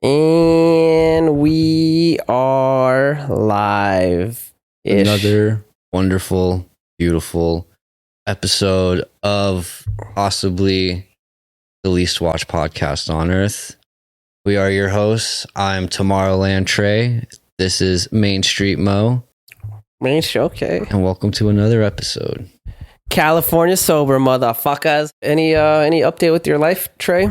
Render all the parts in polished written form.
And we are live. Another wonderful, beautiful episode of possibly the least watched podcast on earth. We are your hosts. I'm Tomorrowland Trey. This is Main Street Mo. Main Street, okay. And welcome to another episode. California sober, motherfuckers. Any update with your life, Trey?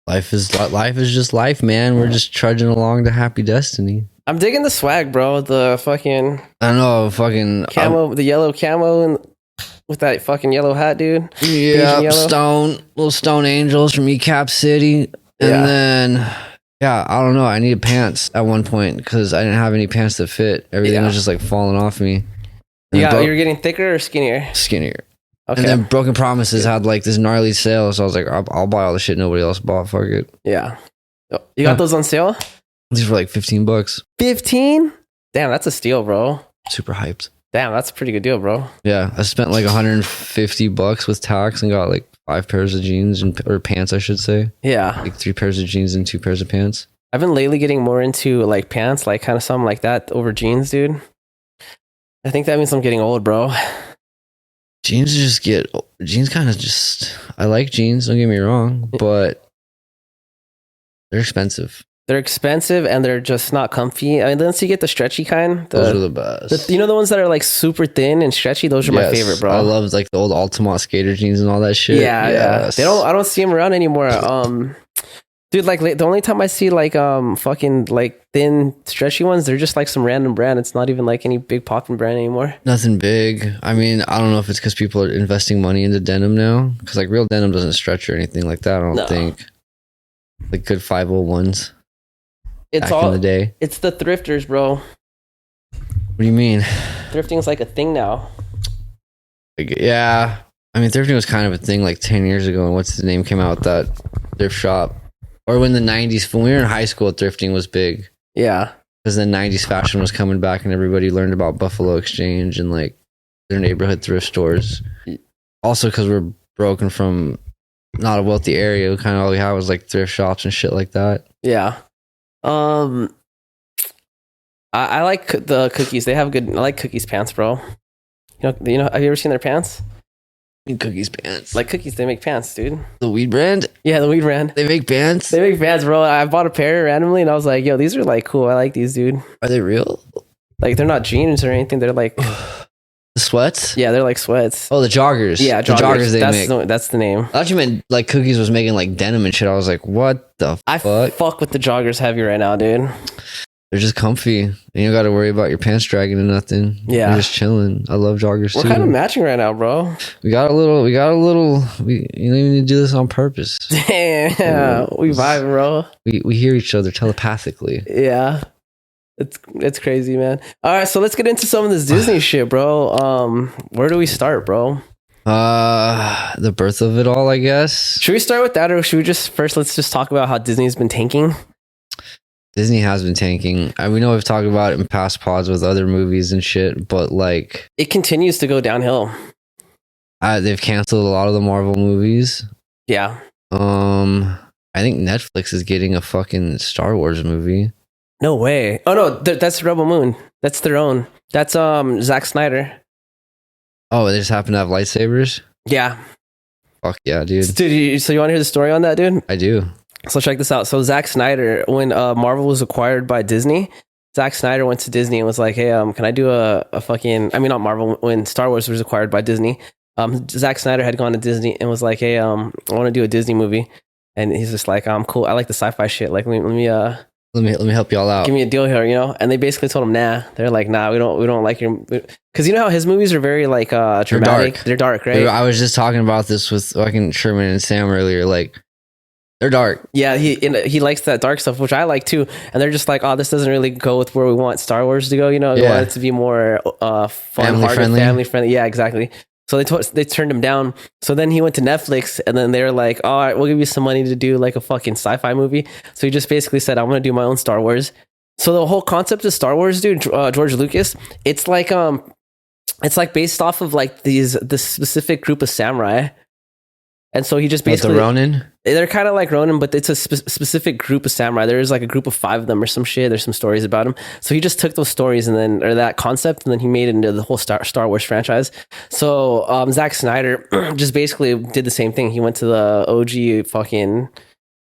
Life is just life, man. We're just trudging along to happy destiny. I'm digging the swag, bro. The fucking I know, fucking camo, the yellow camo, and with that fucking yellow hat, dude. Yeah, little stone angels from Ecap City, and then I don't know. I needed pants at one point because I didn't have any pants that fit. Everything was just like falling off me. You're getting thicker or skinnier? Skinnier. Okay. And then Broken Promises had like this gnarly sale, so I was like, I'll buy all the shit nobody else bought. Fuck it. Yeah. You got those on sale? These were like $15. 15? Damn, that's a steal, bro. Super hyped. Damn, that's a pretty good deal, bro. Yeah, I spent like $150 with tax and got like 5 pairs of jeans or pants, I should say. Yeah. Like 3 pairs of jeans and 2 pairs of pants. I've been lately getting more into like pants, like kind of something like that over jeans, dude. I think that means I'm getting old, bro. Jeans kind of just, I like jeans, don't get me wrong, but they're expensive. They're expensive and they're just not comfy. I mean, once you get the stretchy kind, those are the best. You know the ones that are like super thin and stretchy? Those are my favorite, bro. I love like the old Altamont skater jeans and all that shit. Yeah. I don't see them around anymore. Dude, like the only time I see like fucking like thin stretchy ones, they're just like some random brand. It's not even like any big popping brand anymore. Nothing big. I mean, I don't know if it's because people are investing money into denim now. Because like real denim doesn't stretch or anything like that. I don't think. Like good 501s. It's back in the day. It's the thrifters, bro. What do you mean? Thrifting is like a thing now. Like, yeah, I mean, thrifting was kind of a thing like 10 years ago. And what's the name came out with that thrift shop? Or when the 90s, when we were in high school, thrifting was big. Yeah. Because the 90s fashion was coming back and everybody learned about Buffalo Exchange and like their neighborhood thrift stores. Also because we're broken from not a wealthy area. Kind of all we had was like thrift shops and shit like that. Yeah. I like the Cookies. They have good, I like Cookies pants, bro. You know, have you ever seen their pants? Cookies pants. Like Cookies, they make pants, dude. The weed brand? Yeah, the weed brand. They make pants? They make pants, bro. I bought a pair randomly and I was like, yo, these are like cool. I like these, dude. Are they real? Like they're not jeans or anything. They're like the sweats? Yeah, they're like sweats. Oh, the joggers. Yeah, the joggers they make. That's the name. I thought you meant like Cookies was making like denim and shit. I was like, what the fuck? I fuck with the joggers heavy right now, dude. They're just comfy. And you don't got to worry about your pants dragging or nothing. Yeah. You're just chilling. I love joggers too. We're kind of matching right now, bro. We got a little, you don't even need to do this on purpose. Yeah, we vibe, bro. We hear each other telepathically. Yeah. It's crazy, man. All right, so let's get into some of this Disney shit, bro. Where do we start, bro? The birth of it all, I guess. Should we start with that, or should we let's just talk about how Disney's been tanking? Disney has been tanking. We know we've talked about it in past pods with other movies and shit, but like it continues to go downhill. They've canceled a lot of the Marvel movies. Yeah. I think Netflix is getting a fucking Star Wars movie. No way. Oh no, that's Rebel Moon. That's their own. That's Zack Snyder. Oh, they just happen to have lightsabers? Yeah. Fuck yeah, dude. Dude, so you want to hear the story on that, dude? I do. So check this out. So Zack Snyder, when Marvel was acquired by Disney, Zack Snyder went to Disney and was like, hey, can I do a fucking, I mean, not Marvel, when Star Wars was acquired by Disney, Zack Snyder had gone to Disney and was like, hey, I want to do a Disney movie. And he's just like, cool. I like the sci-fi shit. Like, let me help y'all out. Give me a deal here, you know? And they basically told him, nah. They're like, nah, we don't like your, because you know how his movies are very like dramatic. They're dark, right? I was just talking about this with fucking Sherman and Sam earlier. Like, they're dark. Yeah, he likes that dark stuff, which I like too. And they're just like, oh, this doesn't really go with where we want Star Wars to go. You know, we want it to be more fun-hearted, family friendly. Yeah, exactly. So they turned him down. So then he went to Netflix, and then they were like, all right, we'll give you some money to do like a fucking sci-fi movie. So he just basically said, I'm going to do my own Star Wars. So the whole concept of Star Wars, dude, George Lucas, it's like based off of like this specific group of samurai And so he just basically the Ronin. They're kind of like Ronin, but it's a specific group of samurai. There's like a group of 5 of them or some shit. There's some stories about them. So he just took those stories or that concept, and then he made it into the whole Star Wars franchise. So Zack Snyder just basically did the same thing. He went to the OG fucking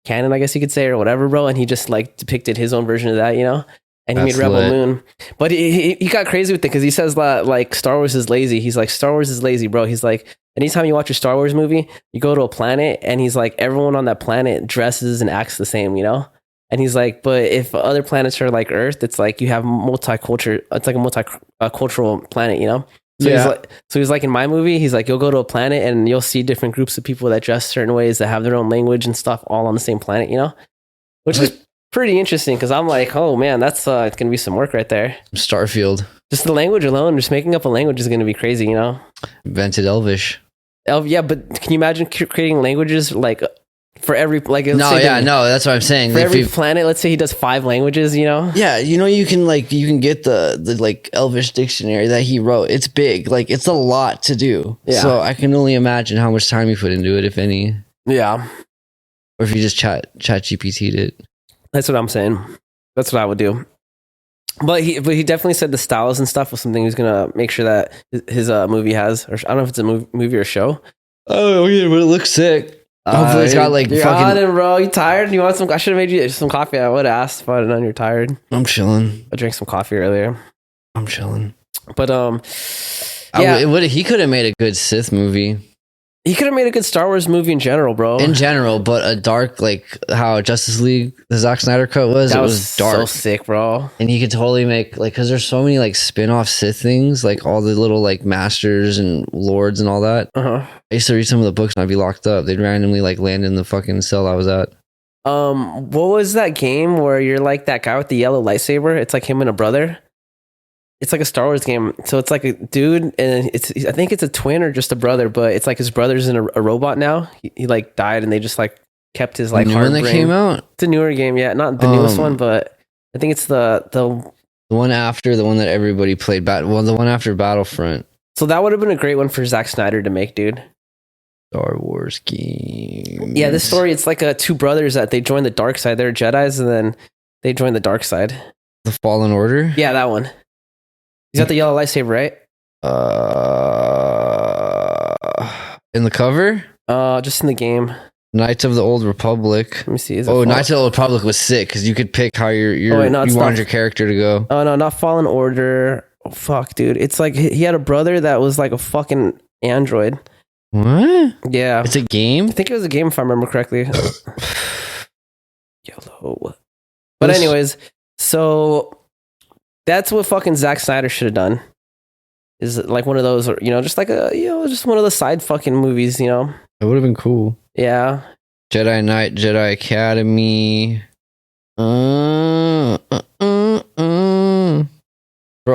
canon, I guess you could say, or whatever, bro, and he just like depicted his own version of that, you know. And he made Rebel Moon. But he got crazy with it because he says that like Star Wars is lazy. He's like, Star Wars is lazy, bro. He's like, anytime you watch a Star Wars movie, you go to a planet and he's like, everyone on that planet dresses and acts the same, you know? And he's like, but if other planets are like Earth, it's like you have multicultural, it's like a multicultural planet, you know? So he's like, in my movie, he's like, you'll go to a planet and you'll see different groups of people that dress certain ways, that have their own language and stuff, all on the same planet, you know? Which is pretty interesting because I'm like, oh man, that's going to be some work right there. Starfield. Just the language alone, just making up a language is going to be crazy, you know? Invented Elvish. Yeah, but can you imagine creating languages like for every like? No, that's what I'm saying. For every planet, let's say he does 5 languages, you know? Yeah, you know, you can get the like Elvish dictionary that he wrote. It's big, like it's a lot to do. Yeah. So I can only imagine how much time you put into it, if any. Yeah. Or if you just chat GPT'd it. That's what I'm saying. That's what I would do. But he definitely said the styles and stuff was something he's gonna make sure that his movie has. Or I don't know if it's a movie or show. Oh yeah, but it looks sick. Hopefully it's got like fucking. Bro, you tired? You want some? I should have made you some coffee. I would have asked if I didn't. You're tired. I'm chilling. I drank some coffee earlier. I'm chilling. But he could have made a good Sith movie. He could have made a good Star Wars movie in general, bro. In general, but a dark, like how Justice League, the Zack Snyder cut was. It was dark, so sick, bro. And he could totally make like, because there's so many like spin-off Sith things, like all the little like masters and lords and all that. I used to read some of the books and I'd be locked up. They'd randomly like land in the fucking cell I was at. What was that game where you're like that guy with the yellow lightsaber? It's like him and a brother. It's like a Star Wars game. So it's like a dude, and I think it's a twin or just a brother, but it's like his brother's in a robot now. He like died, and they just like kept his like heart brain. That came out? It's a newer game, yeah. Not the newest one, but I think it's the one after the one that everybody played. The one after Battlefront. So that would have been a great one for Zack Snyder to make, dude. Star Wars game. Yeah, this story, it's like 2 brothers that they join the dark side. They're Jedis, and then they join the dark side. The Fallen Order? Yeah, that one. He's got the yellow lightsaber, right? In the cover? Just in the game. Knights of the Old Republic. Let me see. Knights of the Old Republic was sick because you could pick how you wanted your character to go. Oh no, not Fallen Order. Oh, fuck, dude. It's like he had a brother that was like a fucking android. What? Yeah. It's a game? I think it was a game if I remember correctly. Yellow. But anyways, so that's what fucking Zack Snyder should have done. Is like one of those, you know, just like just one of the side fucking movies, you know. That would have been cool. Yeah. Jedi Knight, Jedi Academy. Bro,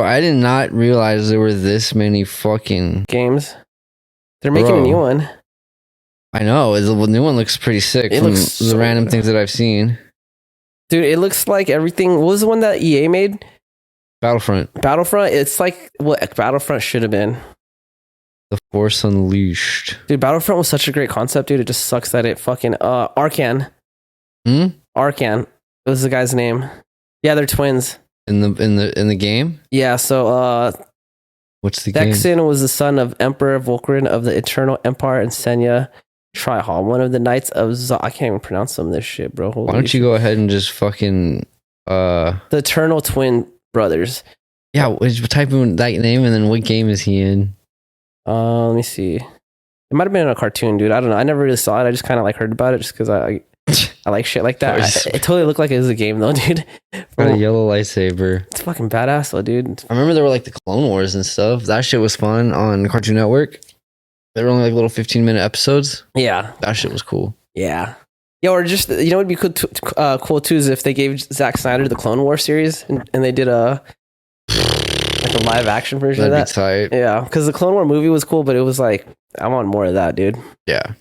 I did not realize there were this many fucking games. They're making a new one. I know. The new one looks pretty sick. It looks the random things that I've seen. Dude, it looks like everything. What was the one that EA made? Battlefront. It's like what Battlefront should have been. The Force Unleashed. Dude, Battlefront was such a great concept, dude. It just sucks that it fucking Arcan. Arcan was the guy's name. Yeah, they're twins. In the game? Yeah, so what's the game? Dexin was the son of Emperor Vulcan of the Eternal Empire and Senya Trihal, one of the Knights of I can't even pronounce some of this shit, bro. Why don't you go ahead and just fucking the Eternal Twin Brothers. Yeah, type in that name and then what game is he in? Let me see. It might have been in a cartoon, dude. I don't know. I never really saw it. I just kind of like heard about it just because I like shit like that. It totally looked like it was a game though, dude. Got a yellow lightsaber. It's fucking badass though, dude. I remember there were like the Clone Wars and stuff. That shit was fun on Cartoon Network. They were only like little 15-minute episodes. Yeah. That shit was cool. Yeah. Yeah, or just, you know what would be cool too is if they gave Zack Snyder the Clone Wars series and they did a live action version of that. That'd be tight. Yeah, because the Clone War movie was cool, but it was like, I want more of that, dude. Yeah,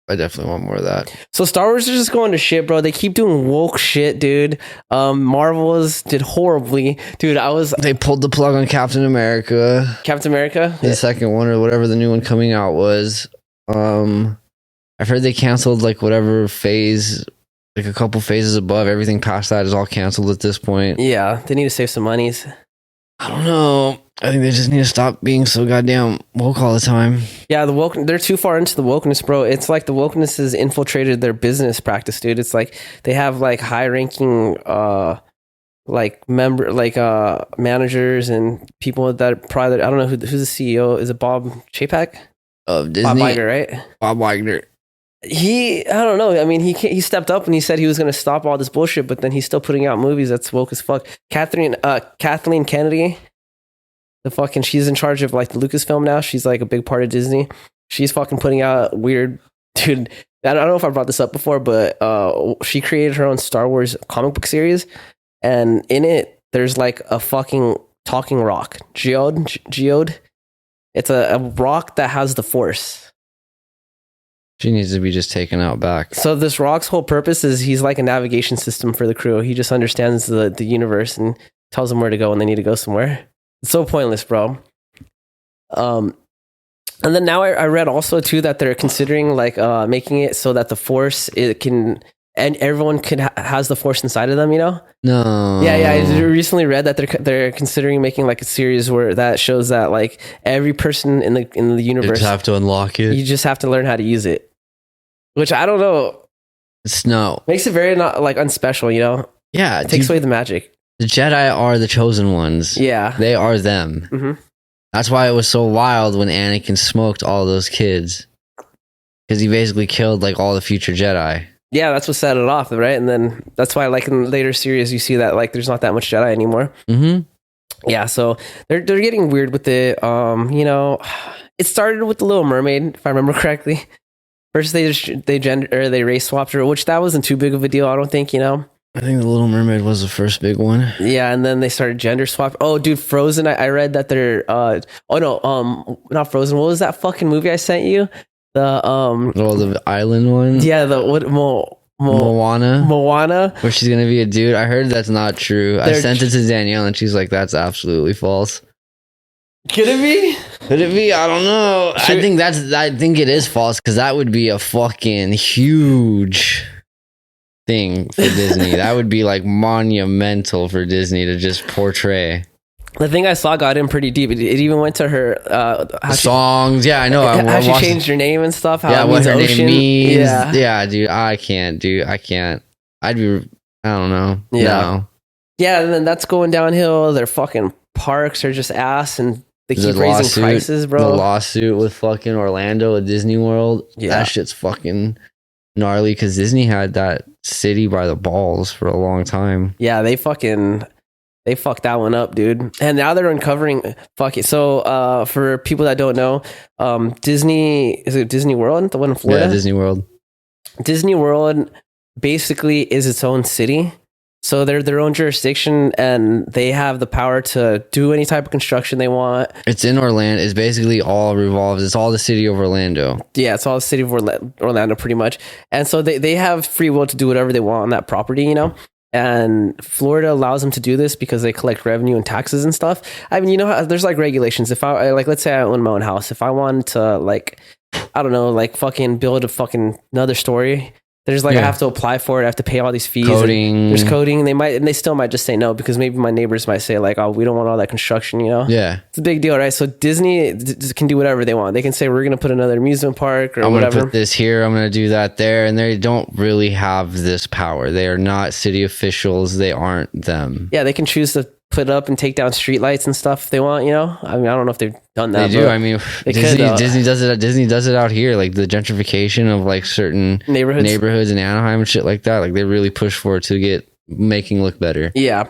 I definitely want more of that. So Star Wars is just going to shit, bro. They keep doing woke shit, dude. Marvel's did horribly. Dude, They pulled the plug on Captain America. Captain America? The second one or whatever the new one coming out was. I I've heard they canceled like whatever phase, like a couple phases above. Everything past that is all canceled at this point. Yeah, they need to save some monies. I don't know. I think they just need to stop being so goddamn woke all the time. Yeah, they're too far into the wokeness, bro. It's like the wokeness has infiltrated their business practice, dude. It's like they have like high-ranking managers and people that probably, I don't know who's the CEO. Is it Bob Chapek? Of Disney. Bob Iger, right? Bob Iger. I don't know. I mean, he stepped up and he said he was going to stop all this bullshit, but then he's still putting out movies that's woke as fuck. Kathleen Kennedy, she's in charge of like the Lucasfilm now. She's like a big part of Disney. She's fucking putting out weird, dude. I don't know if I brought this up before, but she created her own Star Wars comic book series, and in it there's like a fucking talking rock, geode. It's a rock that has the Force. She needs to be just taken out back. So this rock's whole purpose is he's like a navigation system for the crew. He just understands the universe and tells them where to go when they need to go somewhere. It's so pointless, bro. And then now I read also too that they're considering like making it so that the Force and everyone has the Force inside of them. You know? No. Yeah. I recently read that they're considering making like a series where that shows that like every person in the universe, you just have to unlock it. You just have to learn how to use it. Which I don't know. Makes it very not like unspecial, you know? Yeah. It takes away the magic. The Jedi are the chosen ones. Yeah. They are them. Mm-hmm. That's why it was so wild when Anakin smoked all those kids. Because he basically killed like all the future Jedi. Yeah, that's what set it off, right? And then that's why like in later series you see that like there's not that much Jedi anymore. Mm-hmm. Yeah, so they're getting weird with it. You know, it started with the Little Mermaid, if I remember correctly. First, they race swapped her, which that wasn't too big of a deal, I don't think, you know? I think the Little Mermaid was the first big one. Yeah, and then they started gender swap. Oh, dude, Frozen, I read that they're, not Frozen, what was that fucking movie I sent you? The island one? Yeah, Moana? Moana? Where she's going to be a dude? I heard that's not true. I sent it to Danielle and she's like, that's absolutely false. Could it be? Could it be? I don't know. I think it is false because that would be a fucking huge thing for Disney. That would be like monumental for Disney to just portray. The thing I saw got in pretty deep. It even went to her songs. Yeah, I know. How she changed her name and stuff. How what her name means. Yeah, dude. I can't, dude. I can't. I don't know. Yeah. No. Yeah, and then that's going downhill. Their fucking parks are just ass, and they keep raising prices, bro. The lawsuit with fucking Orlando at Disney World. Yeah. That shit's fucking gnarly because Disney had that city by the balls for a long time. Yeah, they fucked that one up, dude. And now they're uncovering So for people that don't know, is it Disney World? The one in Florida? Yeah, Disney World. Disney World basically is its own city. So they're their own jurisdiction and they have the power to do any type of construction they want. It's in Orlando. It's basically all revolves. It's all the city of Orlando. Yeah, it's all the city of Orlando pretty much. And so they have free will to do whatever they want on that property, you know? And Florida allows them to do this because they collect revenue and taxes and stuff. I mean, you know how there's like regulations. If I like, let's say I own my own house. If I wanted to like, I don't know, like fucking build a fucking another story, there's like, I have to apply for it. I have to pay all these fees. Coding. There's coding. They still might just say no because maybe my neighbors might say like, oh, we don't want all that construction, you know? Yeah. It's a big deal, right? So Disney can do whatever they want. They can say, we're going to put another amusement park or whatever. I'm going to put this here. I'm going to do that there. And they don't really have this power. They are not city officials. They aren't them. Yeah, they can choose to put up and take down streetlights and stuff if they want, you know? I mean, I don't know if they've done that. They do. I mean, Disney does it. Disney does it out here, like the gentrification of like certain neighborhoods in Anaheim and shit like that. Like they really push for it to get making look better. Yeah.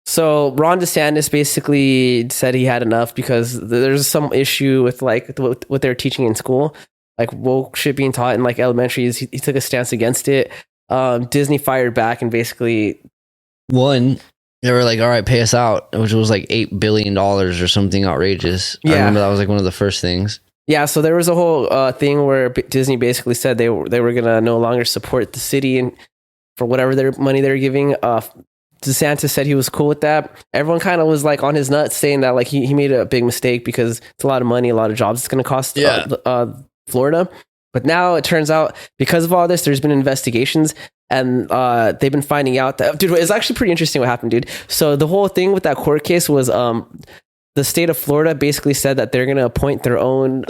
So Ron DeSantis basically said he had enough because there's some issue with like what they're teaching in school, like woke shit being taught in like elementaries. He took a stance against it. Disney fired back and basically they were like, all right, pay us out, which was like $8 billion or something outrageous. Yeah. I remember that was like one of the first things. Yeah, so there was a whole thing where Disney basically said they were going to no longer support the city and for whatever their money they were giving. DeSantis said he was cool with that. Everyone kind of was like on his nuts saying that like he made a big mistake because it's a lot of money, a lot of jobs it's going to cost Florida. But now it turns out because of all this, there's been investigations and they've been finding out that, dude, it's actually pretty interesting what happened, dude. So the whole thing with that court case was the state of Florida basically said that they're going to appoint their own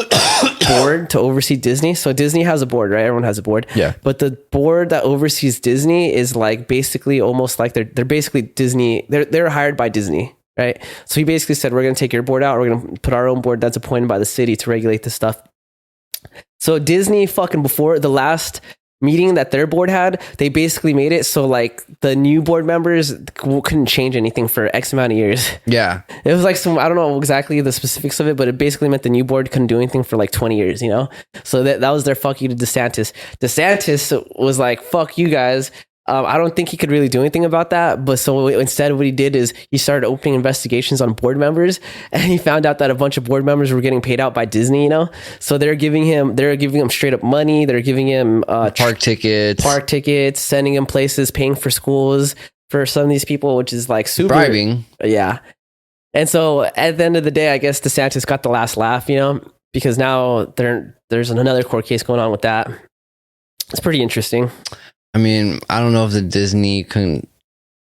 board to oversee Disney. So Disney has a board, right? Everyone has a board. Yeah. But the board that oversees Disney is like basically almost like they're basically Disney. They're hired by Disney, right? So he basically said, we're going to take your board out. We're going to put our own board that's appointed by the city to regulate this stuff. So Disney fucking before the last meeting that their board had, they basically made it so like the new board members couldn't change anything for X amount of years. Yeah. It was like I don't know exactly the specifics of it, but it basically meant the new board couldn't do anything for like 20 years, you know? So that was their fuck you to DeSantis. DeSantis was like, fuck you guys. I don't think he could really do anything about that. But so instead, what he did is he started opening investigations on board members, and he found out that a bunch of board members were getting paid out by Disney. You know, so they're giving him straight up money. They're giving him park tickets, sending him places, paying for schools for some of these people, which is like super bribing. Yeah. And so at the end of the day, I guess DeSantis got the last laugh. You know, because now there's another court case going on with that. It's pretty interesting. I mean, I don't know if the Disney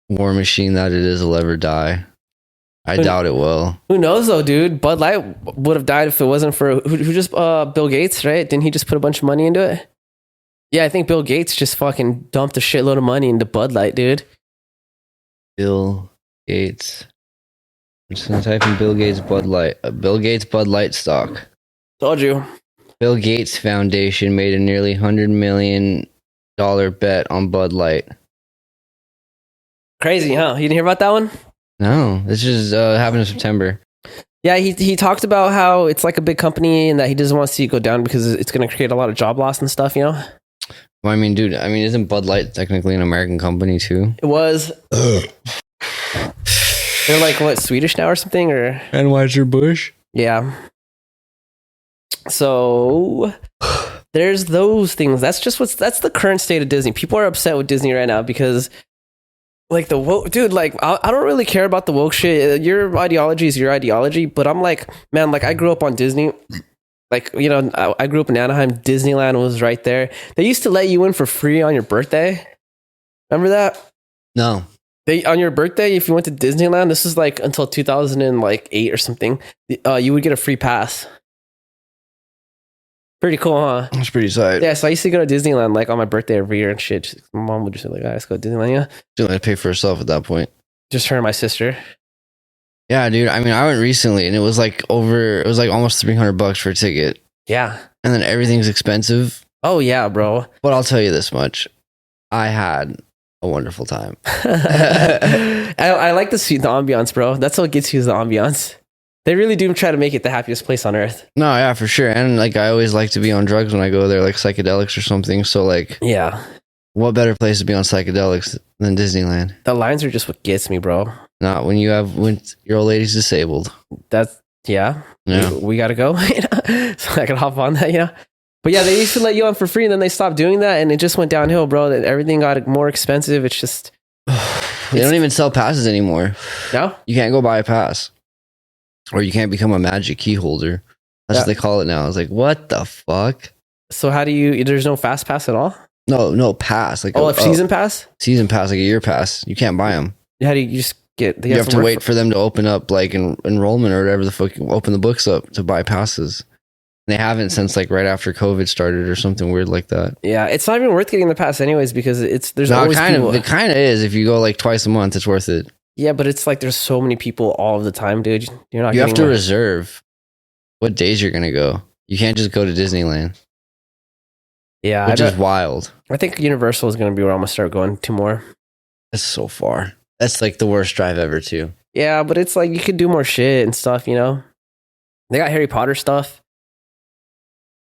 war machine that it is will ever die. I doubt it will. Who knows though, dude? Bud Light would have died if it wasn't for who just Bill Gates, right? Didn't he just put a bunch of money into it? Yeah, I think Bill Gates just fucking dumped a shitload of money into Bud Light, dude. Bill Gates. I'm just gonna type in Bill Gates Bud Light. Bill Gates Bud Light stock. Told you. Bill Gates Foundation made a nearly $100 million bet on Bud Light. Crazy, huh? You didn't hear about that one? No, this just happened in September. Yeah, he talked about how it's like a big company and that he doesn't want to see it go down because it's going to create a lot of job loss and stuff, you know? Well, I mean, dude, isn't Bud Light technically an American company too? It was. They're like, what, Swedish now or something? Or Anheuser-Busch? Yeah. So there's those things. That's the current state of Disney. People are upset with Disney right now because like the woke dude, like I don't really care about the woke shit. Your ideology is your ideology, but I'm like, man, like I grew up on Disney. Like, you know, I grew up in Anaheim. Disneyland was right there. They used to let you in for free on your birthday. Remember that? No. On your birthday, if you went to Disneyland, this is like until 2008 or something, you would get a free pass. Pretty cool, huh? That's pretty tight. Yeah, so I used to go to Disneyland like on my birthday every year and shit. My mom would just be like, let's go to Disneyland, yeah. She had to pay for herself at that point. Just her and my sister. Yeah, dude. I mean, I went recently and it was like almost $300 for a ticket. Yeah. And then everything's expensive. Oh, yeah, bro. But I'll tell you this much. I had a wonderful time. I like the ambiance, bro. That's what gets you is the ambiance. They really do try to make it the happiest place on earth. No, yeah, for sure. And like, I always like to be on drugs when I go there, like psychedelics or something. So like, yeah, what better place to be on psychedelics than Disneyland? The lines are just what gets me, bro. Not when when your old lady's disabled. That's yeah. We gotta go. You know? So I can hop on that, you know. But yeah, they used to let you on for free, and then they stopped doing that, and it just went downhill, bro. Everything got more expensive. It's just they don't even sell passes anymore. No, you can't go buy a pass. Or you can't become a magic key holder. That's what they call it now. It's like, what the fuck? So how do you? There's no fast pass at all? No pass. Like season pass? Season pass, like a year pass. You can't buy them. How do you just get? You have to wait for them to open up like enrollment or whatever the fuck. Open the books up to buy passes. They haven't since like right after COVID started or something weird like that. Yeah, it's not even worth getting the pass anyways because there's always people. It kind of is. If you go like twice a month, it's worth it. Yeah, but it's like there's so many people all of the time, dude. You have to reserve what days you're gonna go. You can't just go to Disneyland. Yeah, which is wild. I think Universal is gonna be where I'm gonna start going to more. That's so far. That's like the worst drive ever, too. Yeah, but it's like you could do more shit and stuff, you know. They got Harry Potter stuff.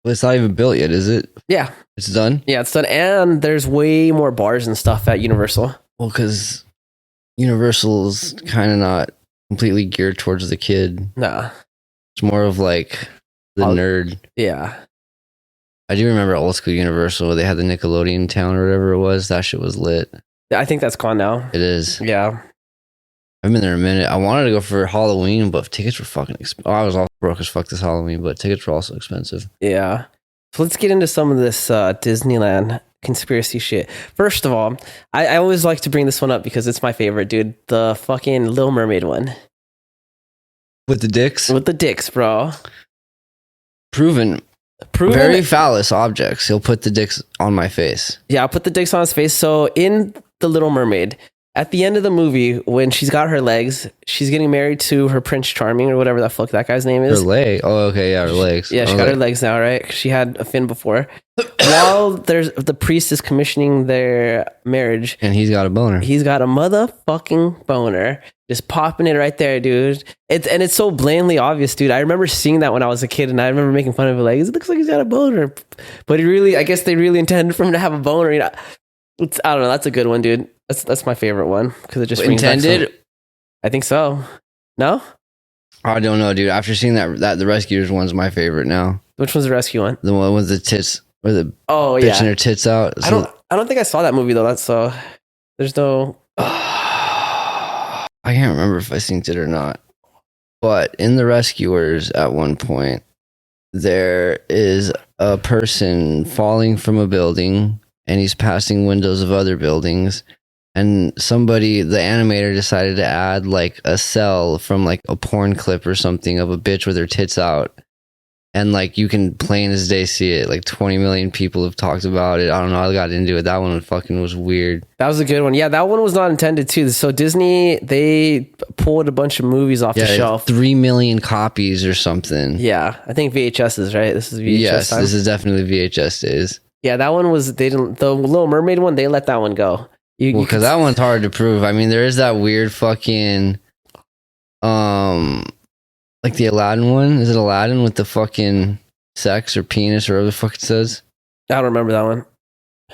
Well, it's not even built yet, is it? Yeah, it's done. Yeah, it's done, and there's way more bars and stuff at Universal. Well, because Universal's kind of not completely geared towards the kid. Nah. It's more of like the nerd. Yeah. I do remember old school Universal where they had the Nickelodeon town or whatever it was. That shit was lit. I think that's gone now. It is. Yeah. I've been there a minute. I wanted to go for Halloween, but tickets were fucking expensive. I was all broke as fuck this Halloween, but tickets were also expensive. Yeah. So let's get into some of this Disneyland conspiracy shit. First of all, I always like to bring this one up because it's my favorite, dude. The fucking Little Mermaid one. With the dicks? With the dicks, bro. Proven. Very phallus objects. He'll put the dicks on my face. Yeah, I'll put the dicks on his face. So in The Little Mermaid, at the end of the movie, when she's got her legs, she's getting married to her Prince Charming or whatever the fuck that guy's name is. Her leg? Oh, okay, yeah, her legs. Yeah, she got her legs now, right? She had a fin before. While the priest is commissioning their marriage. And he's got a boner. He's got a motherfucking boner. Just popping it right there, dude. It's so blatantly obvious, dude. I remember seeing that when I was a kid, and I remember making fun of it. Like, it looks like he's got a boner. But I guess they really intended for him to have a boner. You know? I don't know. That's a good one, dude. That's my favorite one because it just intended. I think so. No, I don't know, dude. After seeing that the Rescuers one's my favorite now. Which one's the rescue one? The one with the tits, where the bitching her tits out. So, I don't think I saw that movie though. That's so. There's no. I can't remember if I synced it or not. But in the Rescuers, at one point, there is a person falling from a building, and he's passing windows of other buildings. And the animator decided to add like a cell from like a porn clip or something of a bitch with her tits out. And like you can plain as day see it. Like 20 million people have talked about it. I don't know. I got into it. That one fucking was weird. That was a good one. Yeah, that one was not intended too. So Disney, they pulled a bunch of movies off the shelf. 3 million copies or something. Yeah, I think VHS is right. This is VHS. Yes, time. This is definitely VHS days. Yeah, that one was. The Little Mermaid one. They let that one go. Because that one's hard to prove. I mean, there is that weird fucking, like the Aladdin one. Is it Aladdin with the fucking sex or penis or whatever the fuck it says? I don't remember that one.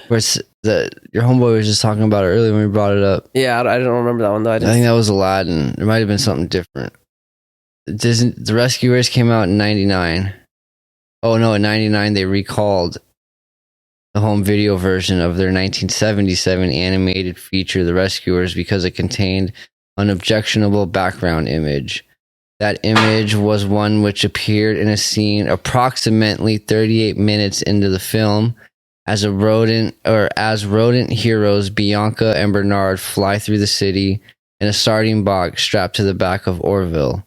Where it's your homeboy was just talking about it earlier when we brought it up. Yeah, I don't remember that one though. I think that was Aladdin. There might have been something different. The Rescuers came out in 99. Oh no, in 99 they recalled the home video version of their 1977 animated feature, The Rescuers, because it contained an objectionable background image. That image was one which appeared in a scene approximately 38 minutes into the film as rodent heroes Bianca and Bernard fly through the city in a sardine box strapped to the back of Orville.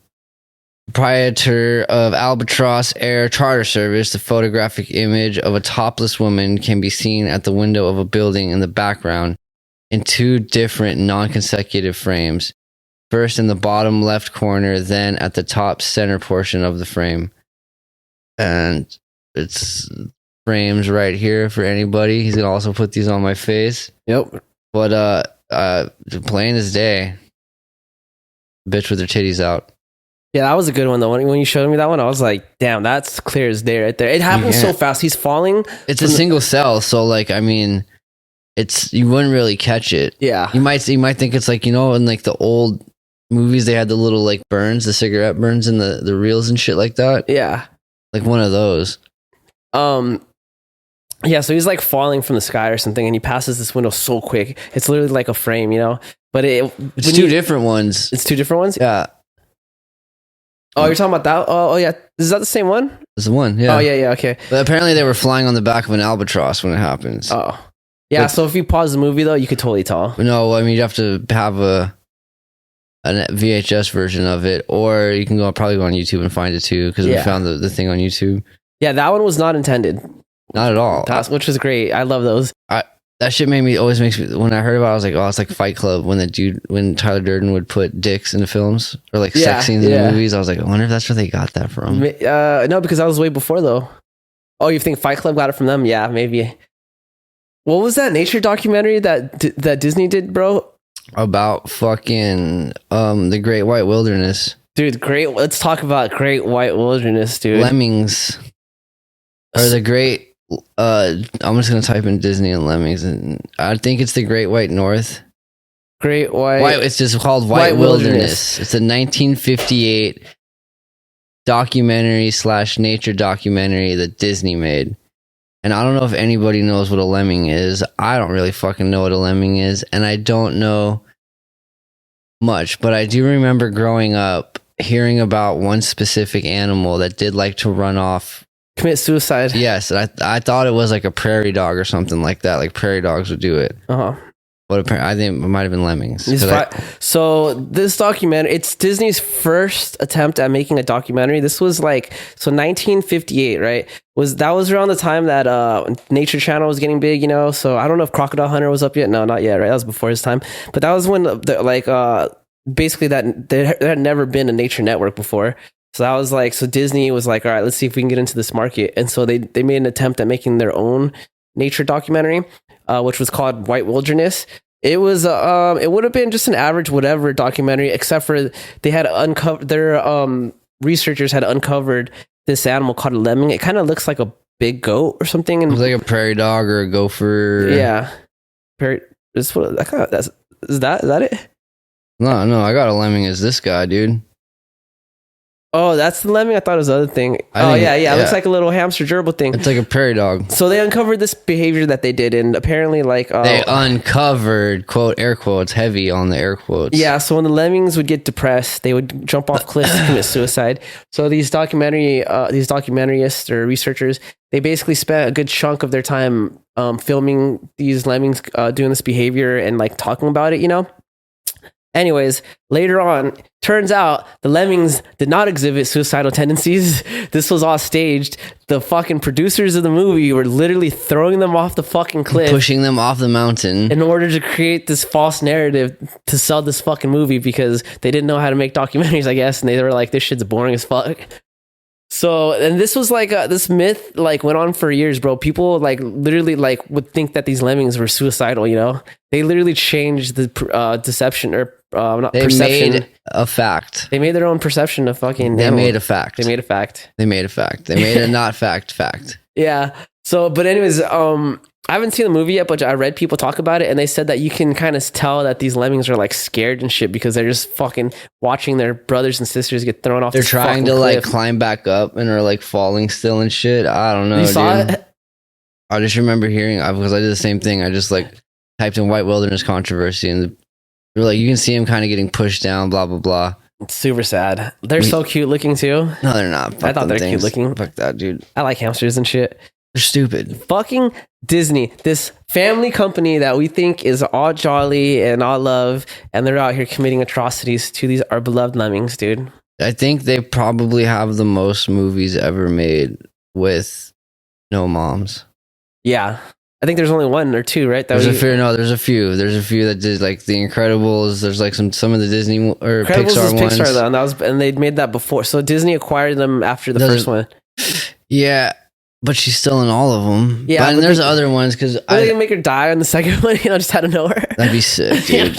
Proprietor of Albatross Air Charter Service, the photographic image of a topless woman can be seen at the window of a building in the background in two different non-consecutive frames. First in the bottom left corner, then at the top center portion of the frame. And it's frames right here for anybody. He's going to also put these on my face. Yep. But plain as day. Bitch with her titties out. Yeah, that was a good one though. When you showed me that one, I was like, damn, that's clear as day right there. It happens so fast. He's falling. It's a single cell, so like, I mean, you wouldn't really catch it. Yeah. You might think it's like, in like the old movies, they had the little like burns, the cigarette burns in the reels and shit like that. Yeah. Like one of those. Yeah, so he's like falling from the sky or something, and he passes this window so quick. It's literally like a frame, But it's two different ones. It's two different ones? Yeah. Oh, you're talking about that? Oh, yeah. Is that the same one? It's the one, yeah. Oh, yeah, okay. But apparently they were flying on the back of an albatross when it happens. Oh. Yeah, so if you pause the movie, though, you could totally tell. No, I mean, you have to have a VHS version of it, or you can probably go on YouTube and find it, too, because we found the thing on YouTube. Yeah, that one was not intended. Not at all. Which was great. I love those. That shit always makes me, when I heard about it, I was like, oh, it's like Fight Club when Tyler Durden would put dicks into films or like sex scenes in movies. I was like, I wonder if that's where they got that from. No, because that was way before though. Oh, you think Fight Club got it from them? Yeah, maybe. What was that nature documentary that Disney did, bro? About fucking the Great White Wilderness. Dude, let's talk about Great White Wilderness, dude. Lemmings. Or the Great... I'm just gonna type in Disney and Lemmings, and I think it's the Great White North. Great White. It's just called White Wilderness. It's a 1958 documentary / nature documentary that Disney made, and I don't know if anybody knows what a lemming is. I don't really fucking know what a lemming is, and I don't know much, but I do remember growing up hearing about one specific animal that did like to run off commit suicide. Yes, I thought it was like a prairie dog or something like that. Like prairie dogs would do it. But apparently, I think it might have been lemmings. So this documentary, it's Disney's first attempt at making a documentary. This was 1958, right? That was around the time that Nature Channel was getting big, So I don't know if Crocodile Hunter was up yet. No, not yet, right? That was before his time. But that was when basically that there had never been a nature network before. So that was so Disney was like, all right, let's see if we can get into this market. And so they made an attempt at making their own nature documentary, which was called White Wilderness. It was it would have been just an average whatever documentary, except for they had uncovered researchers had uncovered this animal called a lemming. It kind of looks like a big goat or something. And it was like a prairie dog or a gopher. Yeah, is that it? No, I got a lemming as this guy, dude. Oh, that's the lemming? I thought it was the other thing. Yeah. It looks like a little hamster gerbil thing. It's like a prairie dog. So they uncovered this behavior that they did, and apparently they uncovered, quote, air quotes, heavy on the air quotes. Yeah, so when the lemmings would get depressed, they would jump off cliffs and commit suicide. So these documentarists or researchers, they basically spent a good chunk of their time filming these lemmings doing this behavior and talking about it, Anyways, later on, turns out the lemmings did not exhibit suicidal tendencies. This was all staged. The fucking producers of the movie were literally throwing them off the fucking cliff, pushing them off the mountain in order to create this false narrative to sell this fucking movie because they didn't know how to make documentaries, I guess. And they were like, this shit's boring as fuck. So, and this was this myth went on for years, bro. People literally would think that these lemmings were suicidal, They literally changed the deception or perception. Made a fact. They made their own perception of fucking They animal. made a fact. They made a fact. They made a fact. They made a not fact. Yeah. So, but anyways, I haven't seen the movie yet, but I read people talk about it, and they said that you can kind of tell that these lemmings are scared and shit because they're just fucking watching their brothers and sisters get thrown off. They're trying to cliff. Climb back up and are falling still and shit. I don't know. You saw it? I just remember hearing because I did the same thing. I just typed in White Wilderness controversy, and they were you can see him kind of getting pushed down. Blah blah blah. It's super sad. They're so cute looking too. No, they're not. I thought they're cute looking. Fuck that, dude. I like hamsters and shit. They're stupid. Fucking Disney, this family company that we think is all jolly and all love, and they're out here committing atrocities to our beloved lemmings, dude. I think they probably have the most movies ever made with no moms. Yeah. I think there's only one or two, right? There's a few. There's a few that did The Incredibles. There's some of the Disney or Pixar ones. Pixar though, and they'd made that before. So Disney acquired them after the first one. Yeah. But she's still in all of them. Yeah, but there's other ones because they gonna make her die on the second one, just out of nowhere. That'd be sick, dude.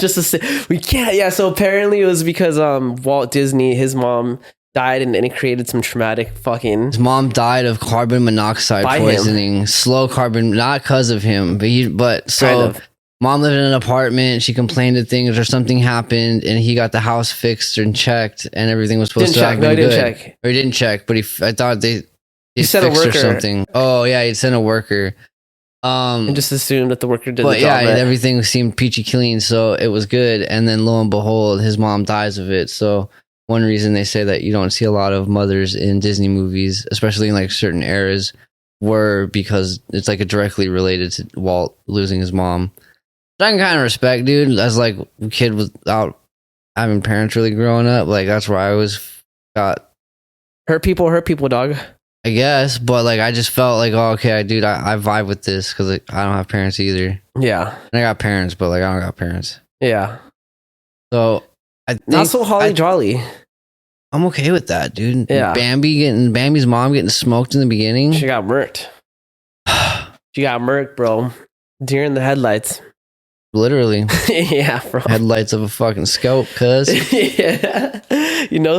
We can't. Yeah, so apparently it was because Walt Disney, his mom died, and it created some traumatic fucking. His mom died of carbon monoxide poisoning, slow carbon, not because of him, but mom lived in an apartment. She complained of things, or something happened, and he got the house fixed and checked, and everything was supposed to have been good. Or he didn't check, but I thought he sent a worker or something. Oh yeah, he'd sent a worker. And just assumed that the worker did the job. Yeah, everything seemed peachy clean, so it was good. And then lo and behold, his mom dies of it. So one reason they say that you don't see a lot of mothers in Disney movies, especially in certain eras, were because it's directly related to Walt losing his mom. But I can kind of respect, dude. As a kid without having parents really growing up, that's where I always got hurt people, dog. I guess, but I just felt oh, okay, dude, I vibe with this because I don't have parents either. Yeah, and I got parents, but I don't got parents. Yeah, so I think not so holly jolly. I'm okay with that, dude. Yeah, Bambi's mom getting smoked in the beginning. She got murked. She got murked, bro. Deer in the headlights. Literally. Yeah, bro. Headlights of a fucking scope, cuz. Yeah.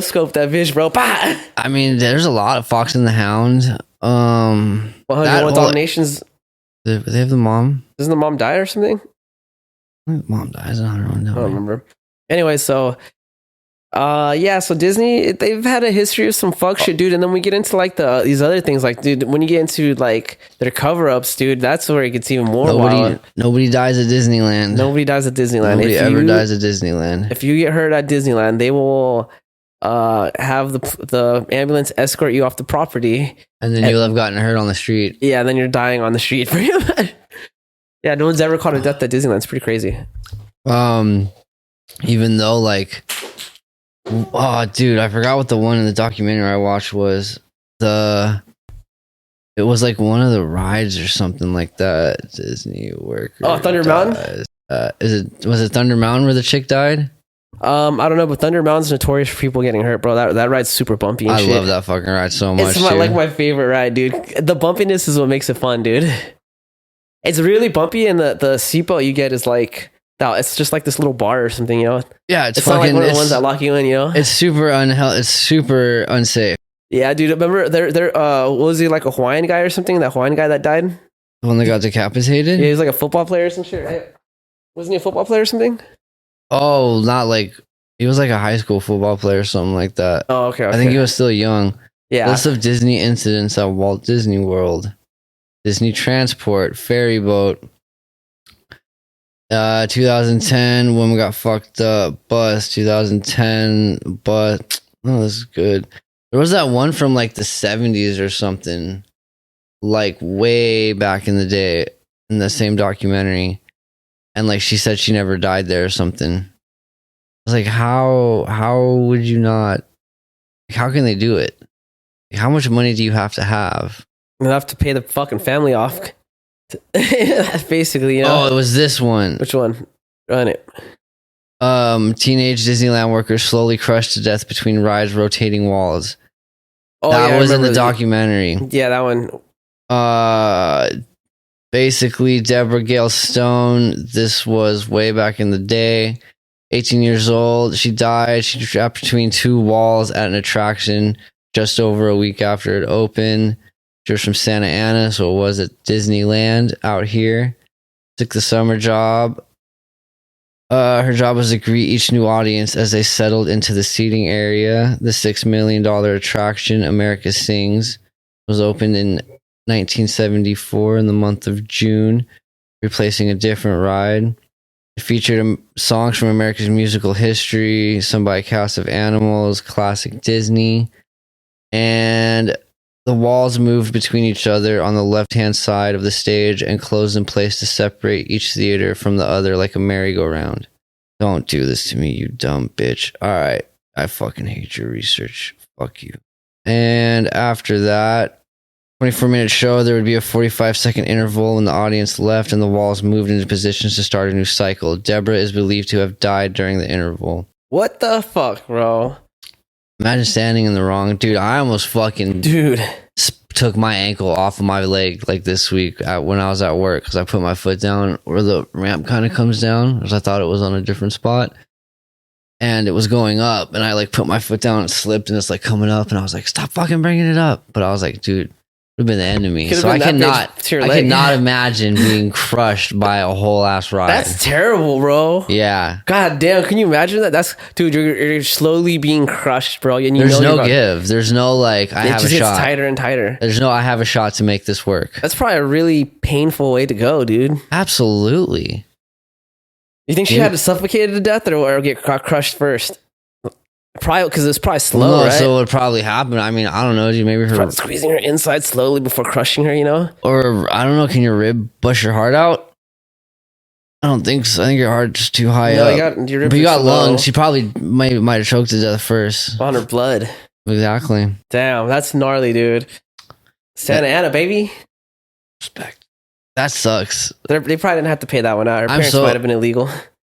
Scope that bitch, bro. Bah! I mean, there's a lot of Fox and the Hound. 101 Dalmatians. They have the mom. Doesn't the mom die or something? Mom dies. I don't remember. Anyway, so so Disney, they've had a history of some fuck shit, dude. And then we get into these other things, dude, when you get into their cover-ups, dude, that's where it gets even more wild. Nobody dies at Disneyland. Nobody dies at Disneyland. Nobody ever dies at Disneyland. If you get hurt at Disneyland, they will have the ambulance escort you off the property, and then you'll have gotten hurt on the street. Yeah, then you're dying on the street pretty much. Yeah, no one's ever caught a death at Disneyland. It's pretty crazy. Even though like, oh dude, I forgot what the one in the documentary I watched was. It was like one of the rides or something like that. Disney worker. Oh, Thunder Mountain. Was it Thunder Mountain where the chick died? I don't know, but Thunder Mountain's notorious for people getting hurt, bro. That ride's super bumpy and shit. I love that fucking ride so much. It's like my favorite ride, dude. The bumpiness is what makes it fun, dude. It's really bumpy, and the seatbelt you get is like, it's just like this little bar or something, you know? Yeah, it's fucking, not like one of the ones that lock you in, you know? It's super It's super unsafe. Yeah, dude. Remember, was he like a Hawaiian guy or something? That Hawaiian guy that died? The one that got decapitated? Yeah, he was like a football player or some shit, right? Wasn't he a football player or something? Oh, not like... He was like a high school football player or something like that. Oh, okay. I think he was still young. Yeah. List of Disney incidents at Walt Disney World. Disney Transport, ferry boat. 2010, woman got fucked up. Bus, 2010, but... Oh, this is good. There was that one from like the 70s or something. Like way back in the day in the same documentary. And like she said she never died there or something. I was like, how would you not? How can they do it? How much money do you have to have? Enough to pay the fucking family off. Basically, you know. Oh, it was this one. Which one? Run it. Teenage Disneyland workers slowly crushed to death between rides' rotating walls. Oh, that was in the documentary. Yeah, that one. Basically, Deborah Gale Stone. This was way back in the day. 18 years old. She died. She trapped between two walls at an attraction just over a week after it opened. She was from Santa Ana, so it was at Disneyland out here. Took the summer job. Her job was to greet each new audience as they settled into the seating area. The $6 million attraction, America Sings, was opened in 1974 in the month of June, replacing a different ride. It featured songs from America's musical history, some by a cast of animals, classic Disney, and the walls moved between each other on the left-hand side of the stage and closed in place to separate each theater from the other like a merry-go-round. Don't do this to me, you dumb bitch. All right, I fucking hate your research. Fuck you. And after that, 24-minute show, there would be a 45-second interval when the audience left and the walls moved into positions to start a new cycle. Deborah is believed to have died during the interval. What the fuck, bro? Imagine standing in the wrong... Dude, I almost fucking... Dude. Took my ankle off of my leg like this week when I was at work because I put my foot down where the ramp kind of comes down because I thought it was on a different spot. And it was going up and I like put my foot down and slipped and it's like coming up and I was like, stop fucking bringing it up. But I was like, dude... would have been the end of me. So I cannot imagine being crushed by a whole ass ride. That's terrible, bro. Yeah. God damn, can you imagine that? That's dude, you're slowly being crushed, bro. And there's no give. There's no like I have a shot. It just gets tighter and tighter. There's no I have a shot to make this work. That's probably a really painful way to go, dude. Absolutely. You think she had to suffocate to death or get crushed first? Probably because it's probably slow, right? So it would probably happen. I mean, I don't know. Maybe her squeezing her inside slowly before crushing her, you know? Or I don't know. Can your rib bust your heart out? I don't think so. I think your heart's just too high up. But you got lungs. She probably might have choked to death first on her blood. Exactly. Damn, that's gnarly, dude. Santa Ana, baby. Respect. That sucks. They probably didn't have to pay that one out. Her parents might have been illegal.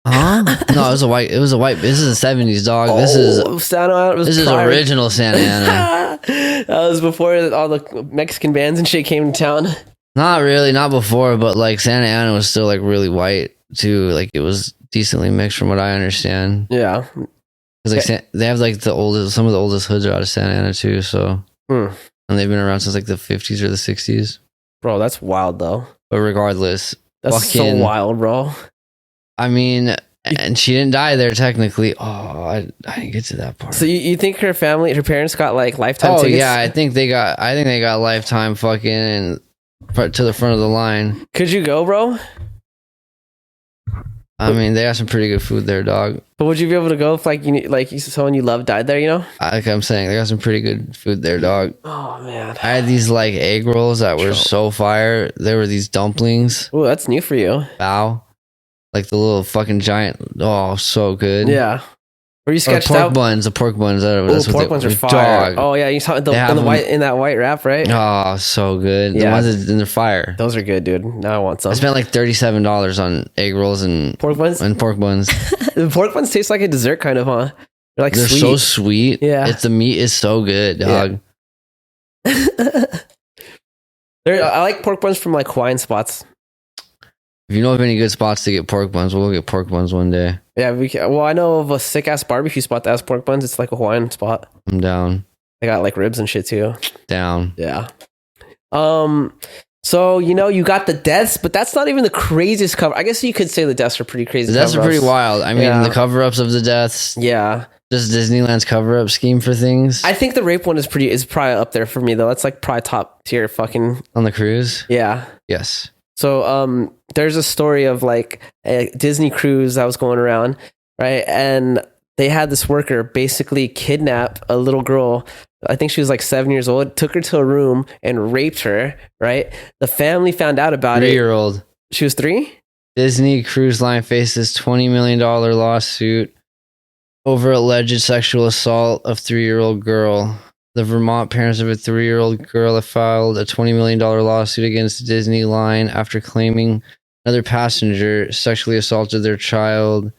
Huh? No, it was a white. This is the 70s, dog. This is Santa Ana. This is original Santa Ana. That was before all the Mexican bands and shit came to town. Not really, not before, but like Santa Ana was still like really white too. Like it was decently mixed from what I understand. Yeah, because like they have like some of the oldest hoods are out of Santa Ana too. So and they've been around since like the 50s or the 60s. Bro, that's wild though. But regardless, that's so wild, bro. I mean, and she didn't die there technically. Oh, I didn't get to that part. So you think her parents got like lifetime tickets? Oh yeah, I think they got lifetime fucking and to the front of the line. Could you go, bro? I mean, they got some pretty good food there, dog. But would you be able to go if someone you love died there, you know? Like I'm saying, they got some pretty good food there, dog. Oh, man. I had these like egg rolls that were so fire. There were these dumplings. Oh, that's new for you. Bao. Like the little fucking giant. Oh, so good. Yeah. Were you sketched pork out? Buns. The pork buns. Pork buns are fire. Dog. Oh, yeah. You saw in that white wrap, right? Oh, so good. The ones in the fire. Those are good, dude. Now I want some. I spent like $37 on egg rolls and pork buns. The pork buns taste like a dessert, kind of, huh? They're sweet. So sweet. Yeah. The meat is so good, dog. Yeah. I like pork buns from like Hawaiian spots. If you know of any good spots to get pork buns, we'll go get pork buns one day. Yeah, we can. Well, I know of a sick ass barbecue spot that has pork buns. It's like a Hawaiian spot. I'm down. They got like ribs and shit too. Down. Yeah. So you got the deaths, but that's not even the craziest cover. I guess you could say the deaths are pretty crazy. The deaths are pretty wild. I mean, the cover-ups of the deaths. Yeah. Just Disneyland's cover-up scheme for things. I think the rape one is probably up there for me though. That's like probably top tier fucking on the cruise. Yeah. Yes. So there's a story of like a Disney cruise that was going around, right? And they had this worker basically kidnap a little girl. I think she was like 7 years old, took her to a room and raped her, right? The family found out about it. 3-year-old. She was 3? Disney Cruise Line faces $20 million lawsuit over alleged sexual assault of 3-year-old girl. The Vermont parents of a 3-year-old girl have filed a $20 million lawsuit against Disney Line after claiming another passenger sexually assaulted their child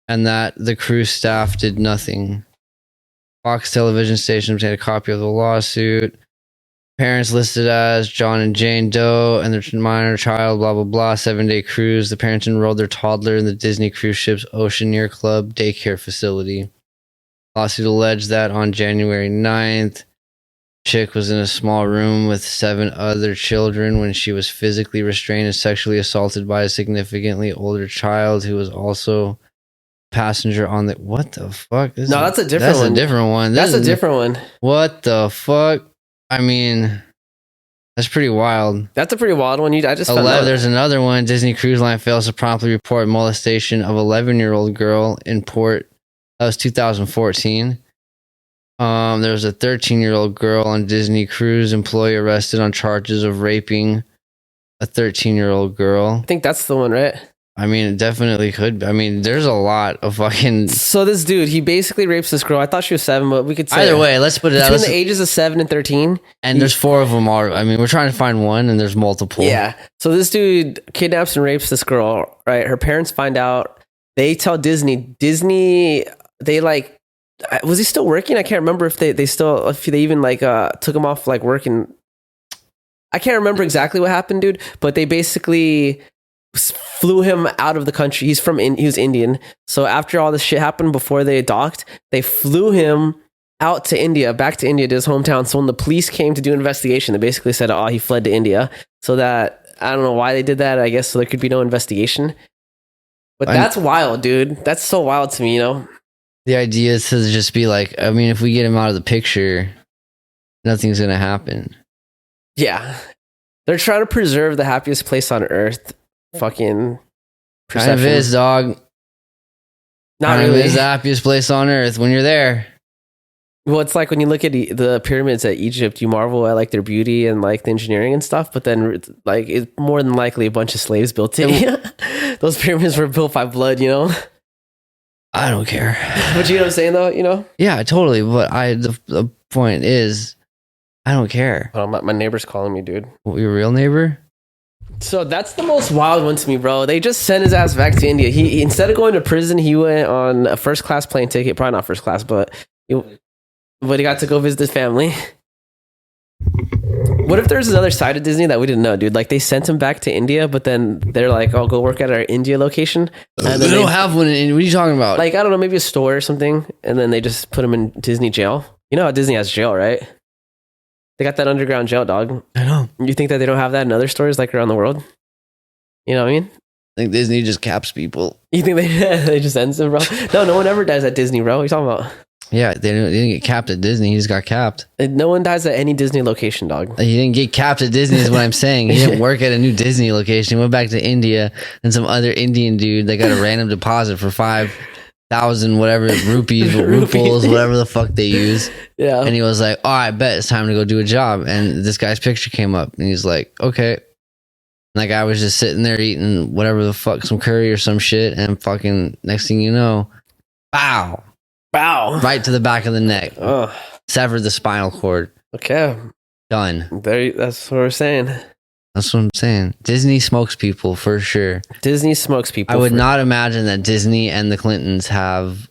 and that the cruise staff did nothing. Fox television station obtained a copy of the lawsuit. Parents listed as John and Jane Doe and their minor child, blah, blah, blah, 7-day cruise. The parents enrolled their toddler in the Disney cruise ship's Oceaneer Club daycare facility. Lawsuit alleged that on January 9th, Chick was in a small room with 7 other children when she was physically restrained and sexually assaulted by a significantly older child who was also passenger on the... What the fuck? That's a different one. That's a different one. That's a different one. What the fuck? I mean, that's pretty wild. That's a pretty wild one. I just found out. There's another one. Disney Cruise Line fails to promptly report molestation of 11-year-old girl in port. That was 2014. There was a 13-year-old girl on Disney Cruise employee arrested on charges of raping a 13-year-old girl. I think that's the one, right? I mean, it definitely could be. I mean, there's a lot of fucking... So this dude, he basically rapes this girl. I thought she was 7, but we could say... Either way, let's put it out. Between the ages of 7 and 13. And there's 4 of them. I mean, we're trying to find one, and there's multiple. Yeah. So this dude kidnaps and rapes this girl, right? Her parents find out. They tell Disney, they like... Was he still working? I can't remember if they even like took him off like working. I can't remember exactly what happened, dude. But they basically flew him out of the country. He was Indian. So after all this shit happened, before they docked, they flew him out to India, back to India, to his hometown. So when the police came to do an investigation, they basically said, he fled to India. So that, I don't know why they did that. I guess so there could be no investigation. But that's wild, dude. That's so wild to me, The idea is to just be like, I mean, if we get him out of the picture, nothing's going to happen. Yeah. They're trying to preserve the happiest place on earth. Fucking perception. Kind of is, dog. Not really. It is the happiest place on earth when you're there. Well, it's like when you look at the pyramids at Egypt, you marvel at like their beauty and like the engineering and stuff, but then like it's more than likely a bunch of slaves built it. Those pyramids were built by blood, I don't care. But you know what I'm saying, though, Yeah, totally. But the point is, I don't care. Oh, my neighbor's calling me, dude. Your real neighbor? So that's the most wild one to me, bro. They just sent his ass back to India. He instead of going to prison, he went on a first class plane ticket. Probably not first class, but he got to go visit his family. What if there's another side of Disney that we didn't know, dude? Like they sent him back to India, but then they're like, "Oh, go work at our India location." And they don't have one in India. What are you talking about? Like, I don't know, maybe a store or something, and then they just put him in Disney jail. You know how Disney has jail, right? They got that underground jail, dog. I know. You think that they don't have that in other stores like around the world? You know what I mean? I think Disney just caps people. You think they just ends them, bro? No one ever dies at Disney, bro. What are you talking about? Yeah, they didn't get capped at Disney. He just got capped. No one dies at any Disney location, dog. He didn't get capped at Disney is what I'm saying. He didn't work at a new Disney location. He went back to India and some other Indian dude that got a random deposit for 5,000 whatever rupees, rupees, whatever the fuck they use. Yeah. And he was like, oh, I bet it's time to go do a job. And this guy's picture came up and he's like, okay. And that guy was just sitting there eating whatever the fuck, some curry or some shit. And fucking next thing you know, bow. Right to the back of the neck. Oh. Severed the spinal cord. Okay. Done. That's what we're saying. That's what I'm saying. Disney smokes people for sure. Disney smokes people. I would not imagine that Disney and the Clintons have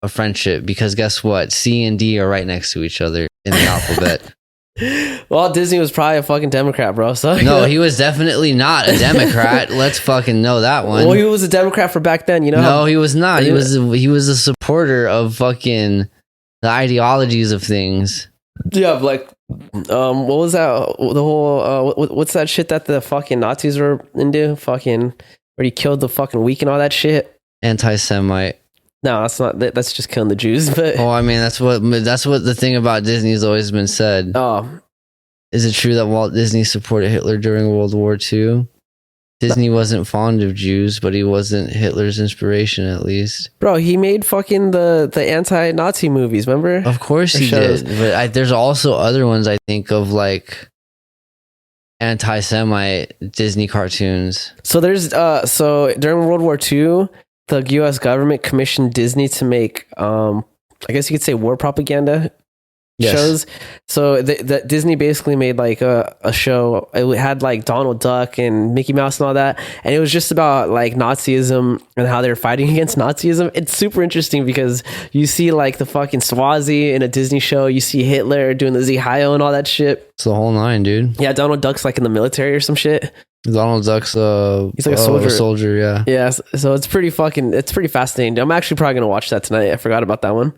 a friendship because guess what? C and D are right next to each other in the alphabet. Well, Disney was probably a fucking Democrat, bro. So no, he was definitely not a Democrat. Let's fucking know that one. Well, he was a Democrat for back then, you know? No, he was not. He was a supporter of fucking the ideologies of things. Yeah, like, what was that? The whole, what's that shit that the fucking Nazis were into? Fucking, where he killed the fucking weak and all that shit? Anti-Semite. No, that's not. That's just killing the Jews. But oh, I mean, that's what the thing about Disney has always been said. Oh, is it true that Walt Disney supported Hitler during World War II? Disney wasn't fond of Jews, but he wasn't Hitler's inspiration, at least. Bro, he made fucking the anti-Nazi movies. Remember? Of course he did. But there's also other ones I think of, like anti-Semite Disney cartoons. So there's so during World War II. The U.S. government commissioned Disney to make, I guess you could say, war propaganda shows. So the Disney basically made like a show. It had like Donald Duck and Mickey Mouse and all that, and it was just about like Nazism and how they're fighting against Nazism. It's super interesting because you see like the fucking Swazi in a Disney show. You see Hitler doing the Zihio and all that shit. It's the whole nine, dude. Yeah, Donald Duck's like in the military or some shit. Donald Duck's he's like a soldier, yeah. Yeah, so it's pretty fascinating. I'm actually probably gonna watch that tonight. I forgot about that one.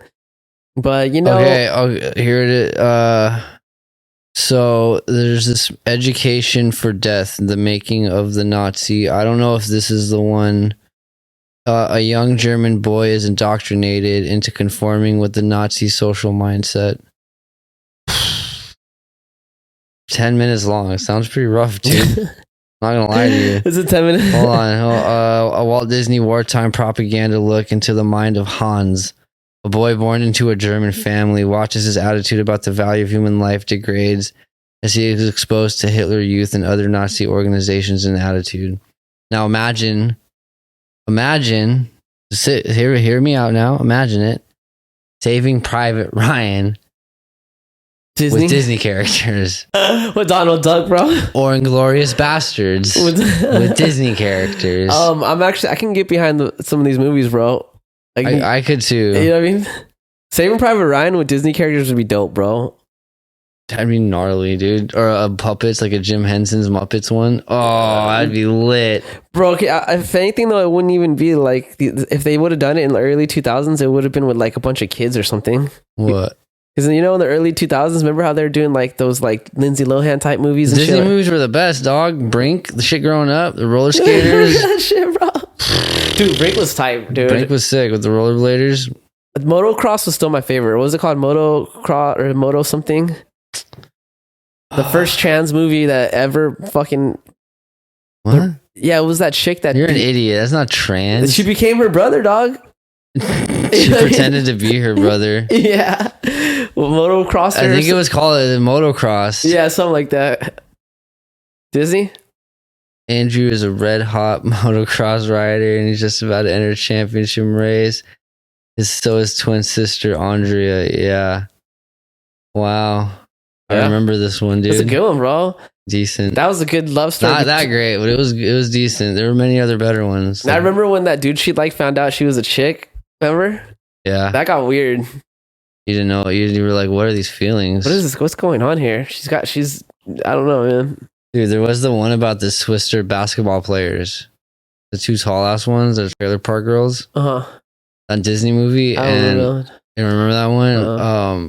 But you know, okay, here it is. So there's this Education for Death, the making of the Nazi. I don't know if this is the one. A young German boy is indoctrinated into conforming with the Nazi social mindset. 10 minutes long. Sounds pretty rough, dude. I'm not gonna lie to you. Is it 10 minutes? Hold on. A Walt Disney wartime propaganda look into the mind of Hans. A boy born into a German family watches his attitude about the value of human life degrades as he is exposed to Hitler Youth and other Nazi organizations and attitude. Now imagine, hear me out now. Imagine it. Saving Private Ryan with Disney characters. With Donald Duck, bro. Or Inglourious Bastards with Disney characters. I can get behind some of these movies, bro. I could too. You know what I mean? Saving Private Ryan with Disney characters would be dope, bro. That'd be gnarly, dude. Or puppets, like a Jim Henson's Muppets one. Oh, that'd be lit. Bro, okay, if anything, though, it wouldn't even be like... If they would have done it in the early 2000s, it would have been with like a bunch of kids or something. What? Because, you know, in the early 2000s, remember how they were doing like those like Lindsay Lohan type movies and Disney shit? movies were the best, dog. Brink, the shit growing up, the roller skaters. That shit, bro. Dude, Brink was tight, dude. Brink was sick with the rollerbladers. Motocross was still my favorite. What was it called? Motocross or Moto something? The first trans movie that ever fucking... What? Yeah, it was that chick that... You're an idiot. That's not trans. She became her brother, dog. She pretended to be her brother. Yeah. Well, motocross. I think it was called a motocross. Yeah, something like that. Disney? Andrew is a red hot motocross rider and he's just about to enter a championship race. So is twin sister Andrea. Yeah. Wow. Yeah. I remember this one, dude. That's a good one, bro. Decent. That was a good love story. Not that great, but it was decent. There were many other better ones. So. I remember when that dude she like found out she was a chick. Remember? Yeah. That got weird. You didn't know. You were like, what are these feelings? What is this? What's going on here? I don't know, man. Dude, there was the one about the Swister basketball players. The two tall ass ones, the Trailer Park Girls. Uh-huh. That Disney movie. I don't know. You remember that one? Uh-huh.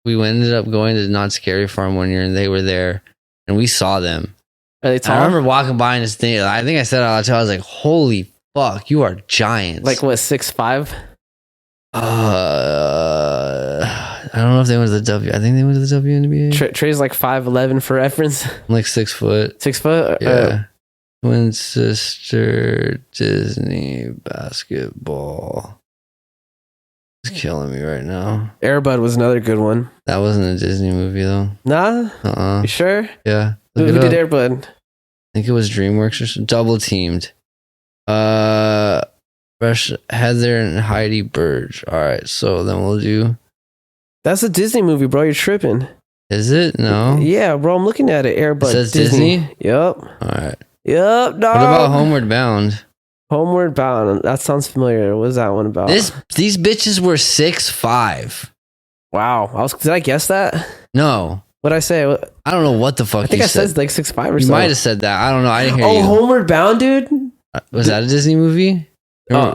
We ended up going to Not Scary Farm one year and they were there and we saw them. Are they tall? I remember walking by and this thing, I think I said out loud, I was like, holy fuck, you are giants. Like what, 6'5"? know if they went to the W. I think they went to the WNBA. Trey's like 5'11" for reference. I'm like 6 foot. 6 foot? Yeah. Twin sister Disney basketball. It's killing me right now. Air Bud was another good one. That wasn't a Disney movie though. Nah? You sure? Yeah. Who did Air Bud? I think it was DreamWorks or something. Double Teamed. Heather and Heidi Burge. All right, so then we'll do. That's a Disney movie, bro. You're tripping. Is it? No. Yeah, bro. I'm looking at it. Air Bud. It says Disney. Yep. All right. Yep. No. What about Homeward Bound? Homeward Bound. That sounds familiar. What is that one about? These bitches were 6'5". Wow. Did I guess that? No. What'd I say? I don't know what the fuck. I think I said like 6'5" or something. You might have said that. I don't know. I didn't hear you. Oh, Homeward Bound, dude. Was that a Disney movie? Oh.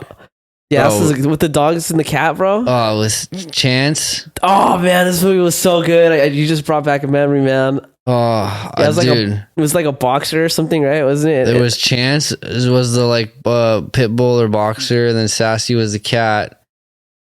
Yeah, this is with the dogs and the cat, bro. Oh, with Chance. Oh man, this movie was so good. You just brought back a memory, man. Oh, yeah, dude. It was like a boxer or something, right? Wasn't it? There was Chance was the like pit bull or boxer, and then Sassy was the cat.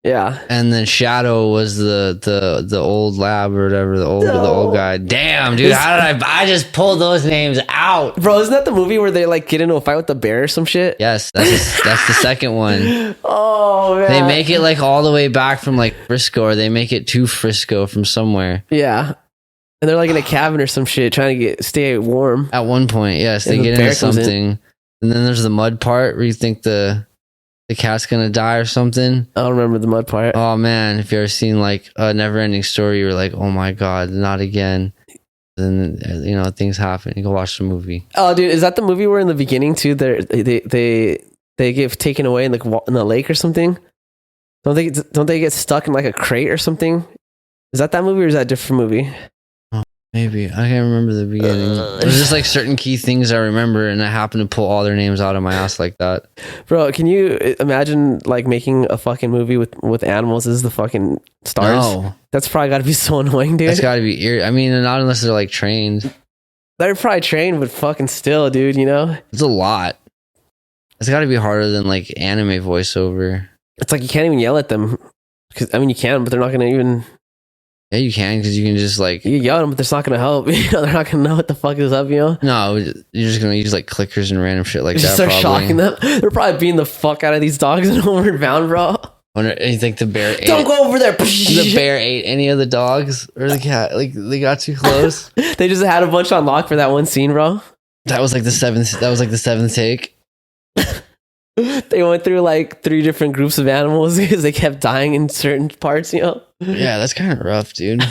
Yeah, and then Shadow was the old lab or whatever, the old guy. Damn, dude, how did I just pulled those names out, bro? Isn't that the movie where they like get into a fight with the bear or some shit? Yes, that's the second one. Oh man, they make it like all the way back from like Frisco, or they make it to Frisco from somewhere. Yeah, and they're like in a cabin or some shit trying to stay warm. At one point, yes, they get into something, and then there's the mud part where you think the cat's gonna die or something. I don't remember the mud part. Oh man, if you ever seen like a Never Ending Story, you're like, oh my god, not again. Then things happen. You go watch the movie. Oh dude, is that the movie where in the beginning too they get taken away in the lake or something? Don't they get stuck in like a crate or something? Is that movie or is that a different movie? Maybe. I can't remember the beginning. There's just like certain key things I remember, and I happen to pull all their names out of my ass like that. Bro, can you imagine like making a fucking movie with animals as the fucking stars? No. That's probably got to be so annoying, dude. That's got to be I mean, not unless they're like trained. They're probably trained, but fucking still, dude, you know? It's a lot. It's got to be harder than like anime voiceover. It's like you can't even yell at them. Because I mean, you can, but they're not going to even... Yeah, you can, because you can just like... You yell at them, but that's not going to help. They're not going to know what the fuck is up, you know? No, you're just going to use like clickers and random shit like that. Start shocking them. They're probably beating the fuck out of these dogs in Homeward Bound, bro. You think the bear ate... Don't go over there! The bear ate any of the dogs? Or the cat? Like, they got too close? They just had a bunch on lock for that one scene, bro. That was like the seventh take. They went through like 3 different groups of animals because they kept dying in certain parts, you know? Yeah, that's kind of rough, dude.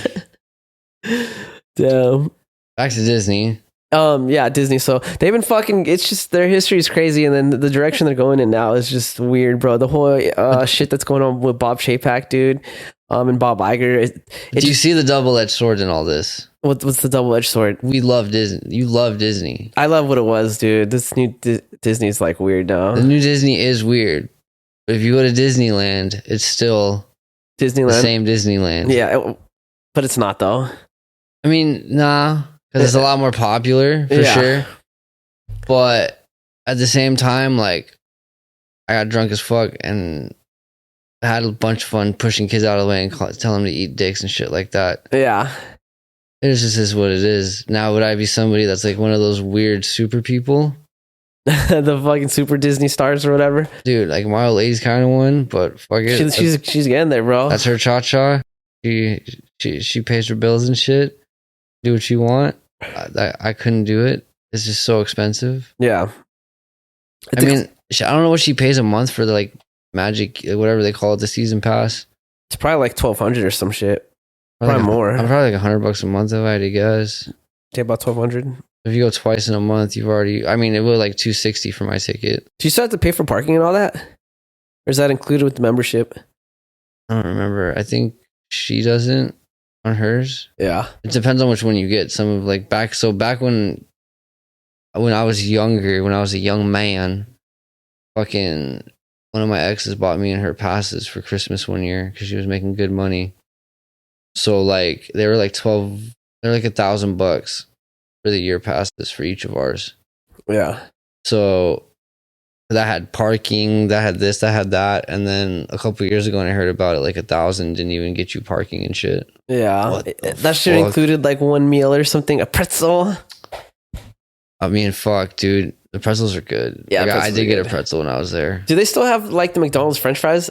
Damn. Back to Disney. Yeah, Disney. So they've been fucking, it's just their history is crazy, and then the direction they're going in now is just weird, bro. The whole shit that's going on with Bob Chapek, dude, and Bob Iger. Do you see the double-edged sword in all this? What's the double-edged sword? We love Disney. You love Disney. I love what it was, dude. This new Disney's like weird now. The new Disney is weird, but if you go to Disneyland, it's still Disneyland, the same Disneyland. Yeah, but it's not though. I mean, nah, because it's a lot more popular for sure. But at the same time, like, I got drunk as fuck and I had a bunch of fun pushing kids out of the way and telling them to eat dicks and shit like that. Yeah. It just is what it is. Now, would I be somebody that's like one of those weird super people? The fucking super Disney stars or whatever? Dude, like my old lady's kind of one, but fuck it. She's getting there, bro. That's her cha-cha. She pays her bills and shit. Do what you want. I couldn't do it. It's just so expensive. Yeah. I mean, I don't know what she pays a month for the like magic, whatever they call it, the season pass. It's probably like $1,200 or some shit. Probably more. I'm probably like $100 a month if I had to guess. Take about $1,200. If you go twice in a month, you've already. I mean, it was like $260 for my ticket. Do you still have to pay for parking and all that, or is that included with the membership? I don't remember. I think she doesn't on hers. Yeah, it depends on which one you get. Some of like back when I was younger, when I was a young man, fucking one of my exes bought me and her passes for Christmas one year because she was making good money. So like they were like $1,000 for the year passes for each of ours. Yeah. So that had parking, that had this, that had that, and then a couple of years ago when I heard about it, like 1,000 didn't even get you parking and shit. Yeah, that shit included like one meal or something, a pretzel. I mean, fuck, dude, the pretzels are good. Yeah, like, I did get a pretzel when I was there. Do they still have like the McDonald's French fries?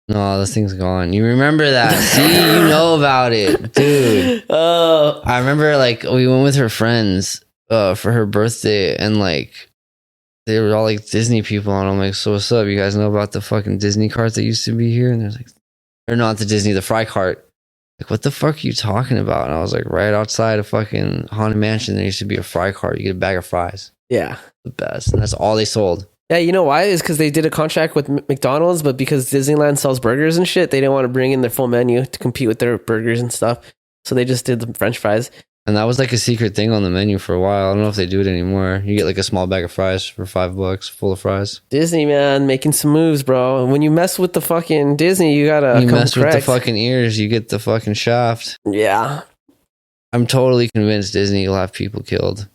No, this thing's gone. You remember that? See, you know about it, dude. Oh, I remember like we went with her friends for her birthday, and like they were all like Disney people, and I'm like, so what's up? You guys know about the fucking Disney cart that used to be here? And they're like, or not the Disney, the fry cart. Like, what the fuck are you talking about? And I was like, right outside of fucking Haunted Mansion, there used to be a fry cart. You get a bag of fries. Yeah, the best, and that's all they sold. Yeah, you know why? Is because they did a contract with McDonald's, but because Disneyland sells burgers and shit, they didn't want to bring in their full menu to compete with their burgers and stuff. So they just did the French fries. And that was like a secret thing on the menu for a while. I don't know if they do it anymore. You get like a small bag of fries for $5, full of fries. Disney, man, making some moves, bro. When you mess with the fucking Disney, you gotta you mess correct. With the fucking ears, you get the fucking shaft. Yeah. I'm totally convinced Disney will have people killed.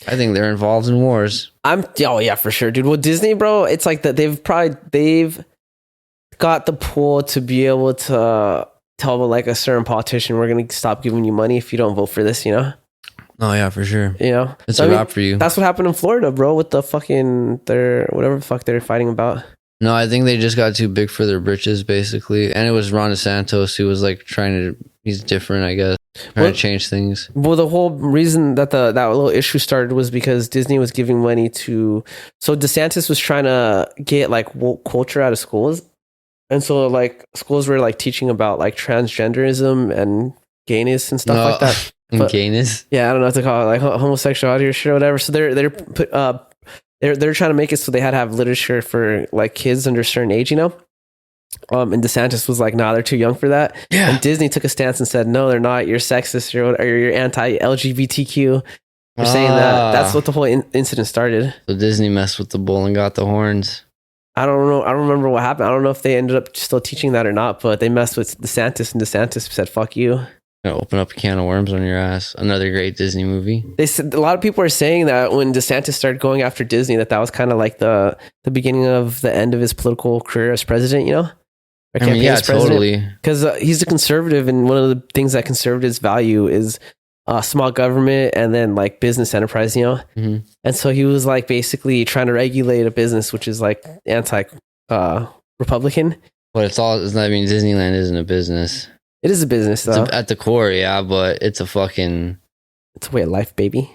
I think they're involved in wars. Oh yeah, for sure, dude. Well, Disney, bro, it's like that they've got the pull to be able to tell like a certain politician, we're gonna stop giving you money if you don't vote for this, you know? Oh yeah, for sure. You know? It's a wrap for you. That's what happened in Florida, bro, with the fucking whatever the fuck they're fighting about. No, I think they just got too big for their britches, basically. And it was Ron DeSantis who was like he's different, I guess. Trying to change things. Well, the whole reason that that little issue started was because Disney was giving money to. So DeSantis was trying to get like woke culture out of schools, and so like schools were like teaching about like transgenderism and gayness and stuff like that. But, gayness. Yeah, I don't know what to call it, like homosexuality or shit or whatever. So they're trying to make it so they had to have literature for like kids under a certain age, you know. And DeSantis was like, nah, they're too young for that. Yeah. And Disney took a stance and said, no, they're not. You're sexist or you're anti-LGBTQ. You're saying that. That's what the whole incident started. So Disney messed with the bull and got the horns. I don't know. I don't remember what happened. I don't know if they ended up still teaching that or not, but they messed with DeSantis and DeSantis said, fuck you. Gonna open up a can of worms on your ass. Another great Disney movie. They said a lot of people are saying that when DeSantis started going after Disney, that was kind of like the beginning of the end of his political career as president, you know? I mean, yeah, totally. Because he's a conservative, and one of the things that conservatives value is small government and then like business enterprise, you know? Mm-hmm. And so he was like basically trying to regulate a business, which is like anti-Republican. But I mean, Disneyland isn't a business. It is a business, though. At the core, yeah, but it's a fucking... It's a way of life, baby.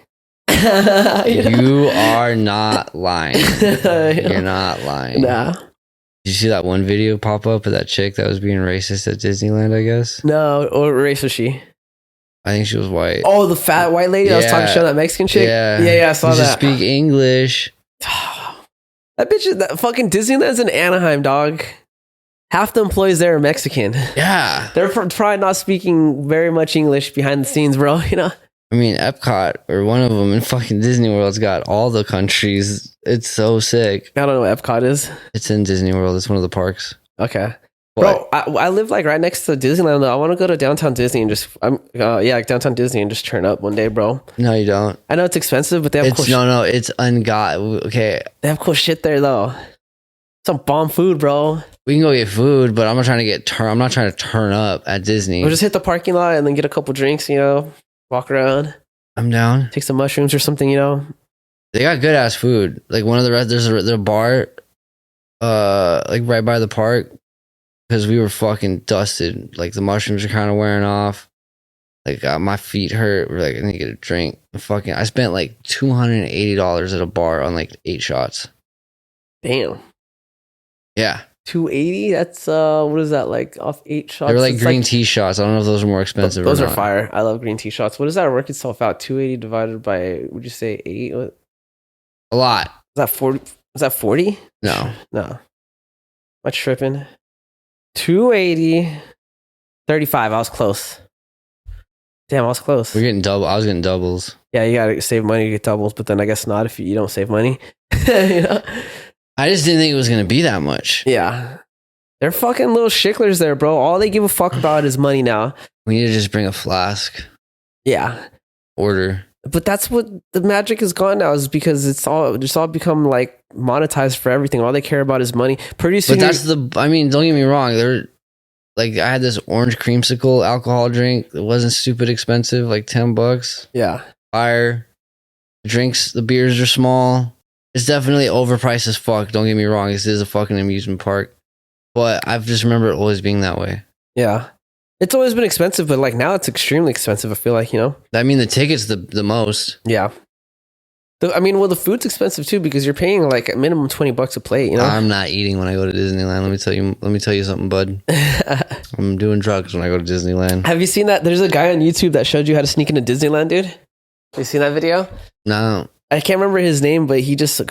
You are not lying. You're not lying. Nah. Did you see that one video pop up of that chick that was being racist at Disneyland, I guess? No, what race was she? I think she was white. Oh, the fat white lady that was talking shit on that Mexican chick? Yeah, I saw that. Just speak English. That bitch, that fucking Disneyland's in Anaheim, dog. Half the employees there are Mexican. Yeah. They're probably not speaking very much English behind the scenes, bro, you know? I mean, Epcot, or one of them in fucking Disney World's got all the countries. It's so sick. I don't know what Epcot is. It's in Disney World. It's one of the parks. Okay. Bro, I live like right next to Disneyland, though. I want to go to downtown Disney and downtown Disney and just turn up one day, bro. No, you don't. I know it's expensive, but they have it's ungot. Okay. They have cool shit there, though. Some bomb food, bro. We can go get food, but I'm not trying to turn up at Disney. We'll just hit the parking lot and then get a couple drinks, you know, walk around. I'm down. Take some mushrooms or something, you know. They got good ass food. Like one of there's a bar, like right by the park, because we were fucking dusted. Like the mushrooms are kind of wearing off. Like my feet hurt. We're like, I need to get a drink. I spent like $280 at a bar on like 8 shots. Damn. Yeah. 280. That's what is that, like off 8 shots? They were like green tea shots. I don't know if those are more expensive. Those are fire. I love green tea shots. What does that work itself out? 280 divided by, would you say 8? What? A lot. Is that 40? Is that 40? No. Am I tripping? 280 35. I was close. Damn, I was close. We're getting double. I was getting doubles. Yeah, you gotta save money to get doubles, but then I guess not if you don't save money. You know? I just didn't think it was going to be that much. Yeah. They're fucking little shicklers there, bro. All they give a fuck about is money now. We need to just bring a flask. Yeah. Order. But that's what the magic is gone now, is because it's all become like monetized for everything. All they care about is money. Pretty soon. But don't get me wrong. Like I had this orange creamsicle alcohol drink. It wasn't stupid expensive, like $10. Yeah. Fire. The beers are small. It's definitely overpriced as fuck. Don't get me wrong. This is a fucking amusement park. But I've just remember it always being that way. Yeah. It's always been expensive, but like now it's extremely expensive, I feel like, you know? I mean, the ticket's the most. Yeah. The food's expensive too, because you're paying like a minimum $20 a plate, you know? I'm not eating when I go to Disneyland. Let me tell you something, bud. I'm doing drugs when I go to Disneyland. Have you seen that? There's a guy on YouTube that showed you how to sneak into Disneyland, dude. Have you seen that video? No. I can't remember his name, but he just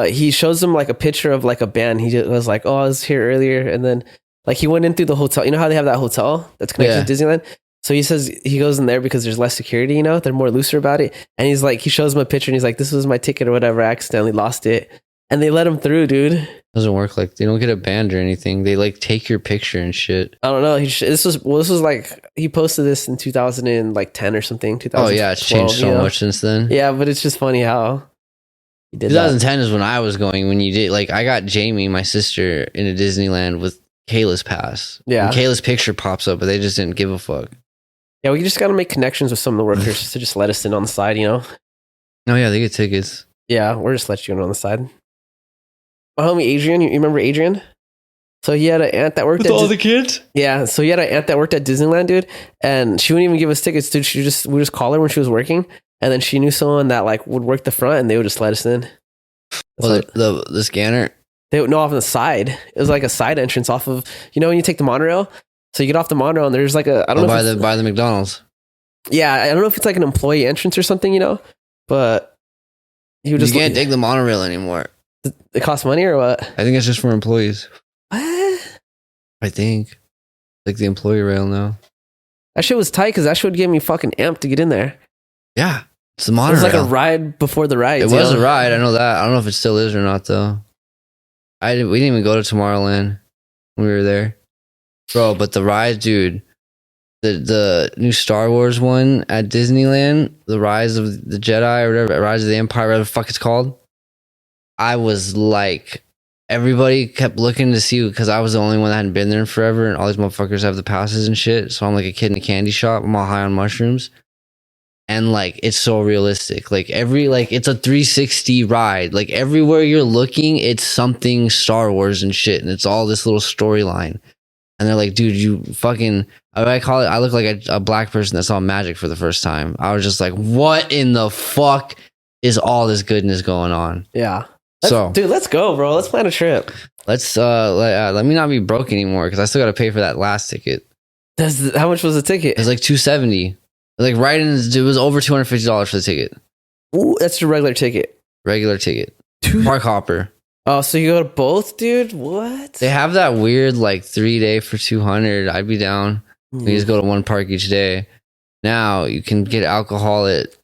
he shows him like a picture of like a band. He just was like, "Oh, I was here earlier," and then like he went in through the hotel. You know how they have that hotel that's connected to Disneyland? So he says he goes in there because there's less security, you know? They're more looser about it. And he's like, he shows him a picture and he's like, "This was my ticket or whatever. I accidentally lost it." And they let him through, dude. Doesn't work like they don't get a band or anything. They like take your picture and shit. I don't know. This was like he posted this in 2010 or something. Oh yeah, it's changed so much since then. Yeah, but it's just funny how he did 2010 is when I was going. When you did, like, I got Jamie, my sister, into Disneyland with Kayla's pass. Yeah, and Kayla's picture pops up, but they just didn't give a fuck. Yeah, we just got to make connections with some of the workers to just let us in on the side, you know? Oh yeah, they get tickets. Yeah, we're just let you in on the side. My homie Adrian, you remember Adrian? So he had an aunt that worked with all the kids. Yeah, so he had an aunt that worked at Disneyland, dude, and she wouldn't even give us tickets, dude. We just call her when she was working, and then she knew someone that like would work the front, and they would just let us in. Well, the scanner. They would know off on the side. It was like a side entrance off of, you know, when you take the monorail. So you get off the monorail, and there's like a I don't know by the McDonald's. Yeah, I don't know if it's like an employee entrance or something, you know, but you can't take the monorail anymore. It costs money or what? I think it's just for employees. What? I think like the employee rail now. That shit was tight because that shit would get me fucking amped to get in there. Yeah, it's the monorail. It was like a ride before the ride. It was a ride. I know that. I don't know if it still is or not though. We didn't even go to Tomorrowland when we were there, bro. But the ride, dude. The new Star Wars one at Disneyland, the Rise of the Jedi or whatever, Rise of the Empire, whatever the fuck it's called. I was like, everybody kept looking to see because I was the only one that hadn't been there in forever, and all these motherfuckers have the passes and shit. So I'm like a kid in a candy shop. I'm all high on mushrooms, and like it's so realistic. Like it's a 360 ride. Like everywhere you're looking, it's something Star Wars and shit, and it's all this little storyline. And they're like, dude, you fucking, I call it, I look like a black person that saw magic for the first time. I was just like, what in the fuck is all this goodness going on? Yeah. Dude, let's go, bro. Let's plan a trip. Let me not be broke anymore because I still got to pay for that last ticket. How much was the ticket? It was like $270. Like right in, it was over $250 for the ticket. Ooh, that's your regular ticket. Regular ticket. Park hopper. Oh, so you go to both, dude? What? They have that weird like 3-day for $200. I'd be down. We just go to one park each day. Now you can get alcohol at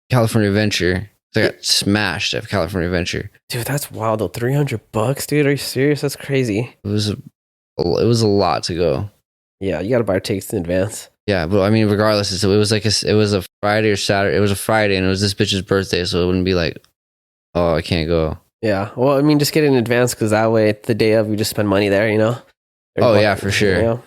California Adventure. So I got smashed at California Adventure. Dude, that's wild though. $300, dude. Are you serious? That's crazy. It was a lot to go. Yeah, you got to buy tickets in advance. Yeah, but I mean, regardless, it was a Friday or Saturday. It was a Friday, and it was this bitch's birthday, so it wouldn't be like, oh, I can't go. Yeah, well, I mean, just get it in advance because that way, the day of, you just spend money there, you know? Yeah, for sure. You know?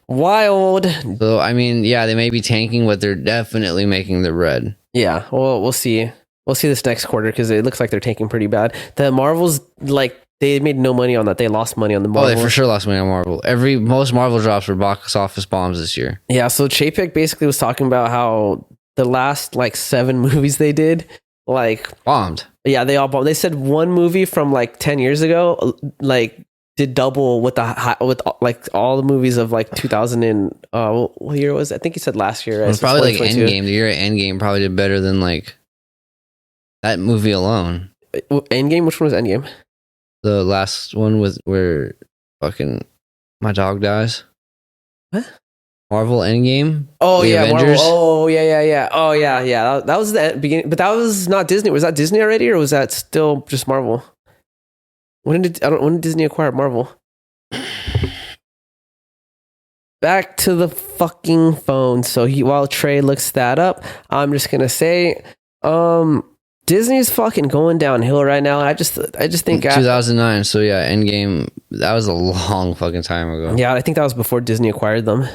Wild. So, I mean, yeah, they may be tanking, but they're definitely making the red. Yeah, well, we'll see. We'll see this next quarter because it looks like they're tanking pretty bad. The Marvels, like, they made no money on that. They lost money on the Marvel. Oh, they for sure lost money on Marvel. Most Marvel drops were box office bombs this year. Yeah, so Chapek basically was talking about how the last, like, 7 movies they did, like... bombed. Yeah, they all bombed. They said one movie from, like, 10 years ago, like... did double with like all the movies of like 2000 and what year was it? I think he said last year. It was probably like Endgame. The year at Endgame probably did better than like that movie alone. Endgame? Which one was Endgame? The last one with where fucking my dog dies. What? Marvel Endgame. Oh the yeah, Avengers. Marvel. Oh yeah. Oh yeah. That was the beginning, but that was not Disney. Was that Disney already, or was that still just Marvel? When did Disney acquire Marvel? back to the fucking phone. So while Trey looks that up, I'm just gonna say, Disney's fucking going downhill right now. I just think 2009. So yeah, Endgame. That was a long fucking time ago. Yeah, I think that was before Disney acquired them.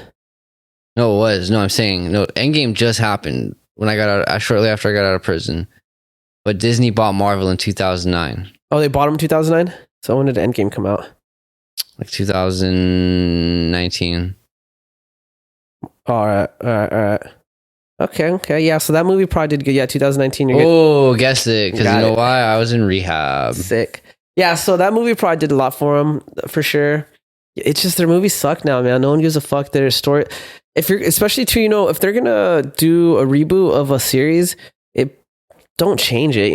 No, it was. No, I'm saying no. Endgame just happened when I got out. Shortly after I got out of prison. But Disney bought Marvel in 2009. Oh, they bought them in 2009. So when did Endgame come out? Like 2019. All right. Okay. Yeah, so that movie probably did good. Yeah, 2019. Oh, guess it. Because you know why? I was in rehab. Sick. Yeah, so that movie probably did a lot for them, for sure. It's just their movies suck now, man. No one gives a fuck. Their story, especially too, if they're gonna do a reboot of a series, don't change it,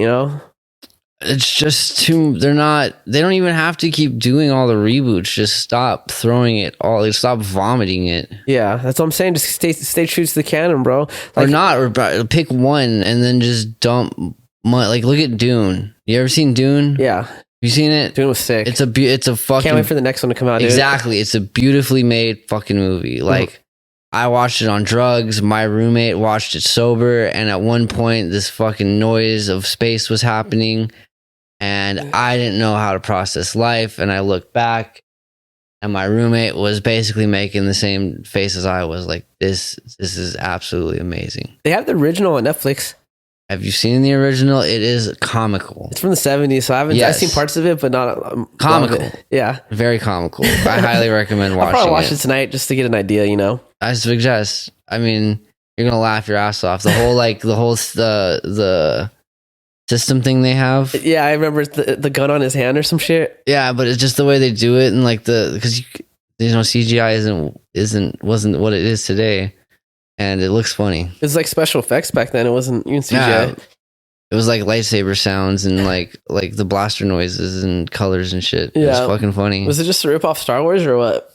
It's just too. They don't even have to keep doing all the reboots. Just stop throwing it all. Stop vomiting it. Yeah, that's what I'm saying. Just stay true to the canon, bro. Or pick one and then just dump. Like, look at Dune. You ever seen Dune? Yeah. You seen it? Dune was sick. It's a fucking. Can't wait for the next one to come out. Exactly. Dude. It's a beautifully made fucking movie. Like, I watched it on drugs. My roommate watched it sober, and at one point, this fucking noise of space was happening. And I didn't know how to process life. And I looked back, and my roommate was basically making the same face as I was. Like, this is absolutely amazing. They have the original on Netflix. Have you seen the original? It is comical. It's from the 70s, so I've seen parts of it, but not comical. Yeah, very comical. I highly recommend watching it. I'll probably watch it tonight just to get an idea. I suggest. I mean, you're gonna laugh your ass off. The whole the system thing they have. Yeah, I remember the gun on his hand or some shit. Yeah, but it's just the way they do it, and like because CGI wasn't what it is today, and it looks funny. It was like special effects back then. It wasn't even CGI. Yeah, it was like lightsaber sounds and like the blaster noises and colors and shit. Yeah, it was fucking funny. Was it just a rip off Star Wars or what?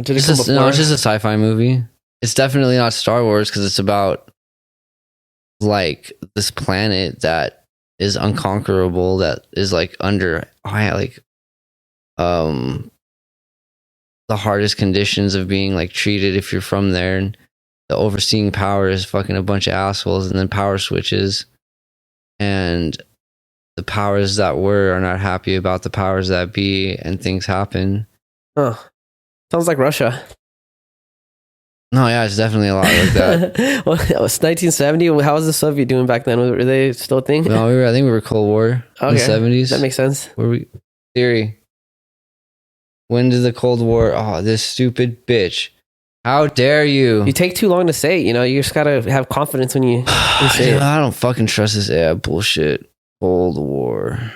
Did it come before? No, it's just a sci-fi movie. It's definitely not Star Wars because it's about like this planet that is unconquerable, that is like under the hardest conditions of being like treated if you're from there, and the overseeing power is fucking a bunch of assholes, and then power switches, and the powers that were are not happy about the powers that be, and things happen. Sounds like Russia. No, yeah, it's definitely a lot like that. Well, it was 1970. How was the Soviet doing back then? Were they still a thing? No, I think we were Cold War in the 70s. That makes sense. Theory. When did the Cold War? Oh, this stupid bitch. How dare you? You take too long to say it, you just gotta have confidence when you say it. I don't fucking trust this bullshit. Cold War.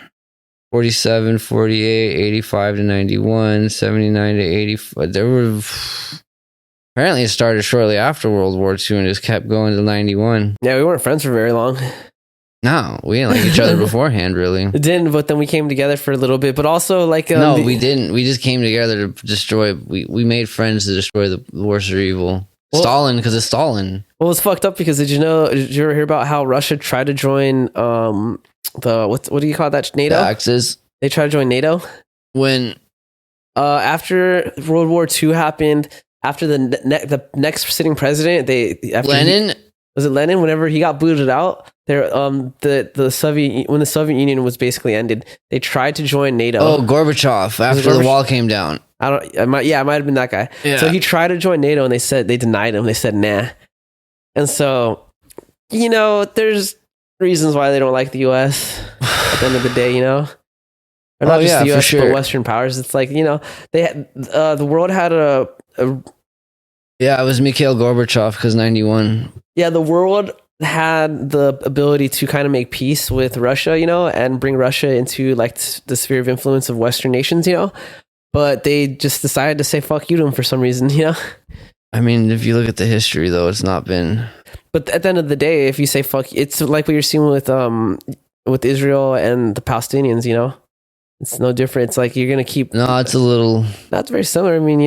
47, 48, 85 to 91, 79 to 85. There were... Apparently it started shortly after World War II and just kept going to 91. Yeah, we weren't friends for very long. No, we didn't like each other beforehand, really. It didn't, but then we came together for a little bit. But also, like... no, we didn't. We just came together to destroy... We made friends to destroy the worst of evil. Well, Stalin, because it's Stalin. Well, it's fucked up because did you ever hear about how Russia tried to join what do you call that? NATO? The Axis. They tried to join NATO? When? After World War II happened... After the next sitting president, Lenin? Was it Lenin? Whenever he got booted out, there when the Soviet Union was basically ended, they tried to join NATO. Oh, Gorbachev! After the wall came down, it might have been that guy. Yeah. So he tried to join NATO, and they denied him. They said nah. And so, there's reasons why they don't like the U.S. At the end of the day, Or not just the U.S., but Western powers. It's like the world had yeah, it was Mikhail Gorbachev because 91. Yeah, the world had the ability to kind of make peace with Russia, and bring Russia into like the sphere of influence of Western nations, but they just decided to say fuck you to them for some reason, I mean, if you look at the history, though, it's not been. But at the end of the day, if you say fuck, it's like what you're seeing with Israel and the Palestinians, It's no different. It's like you're gonna keep. No, it's a little. That's very similar. I mean,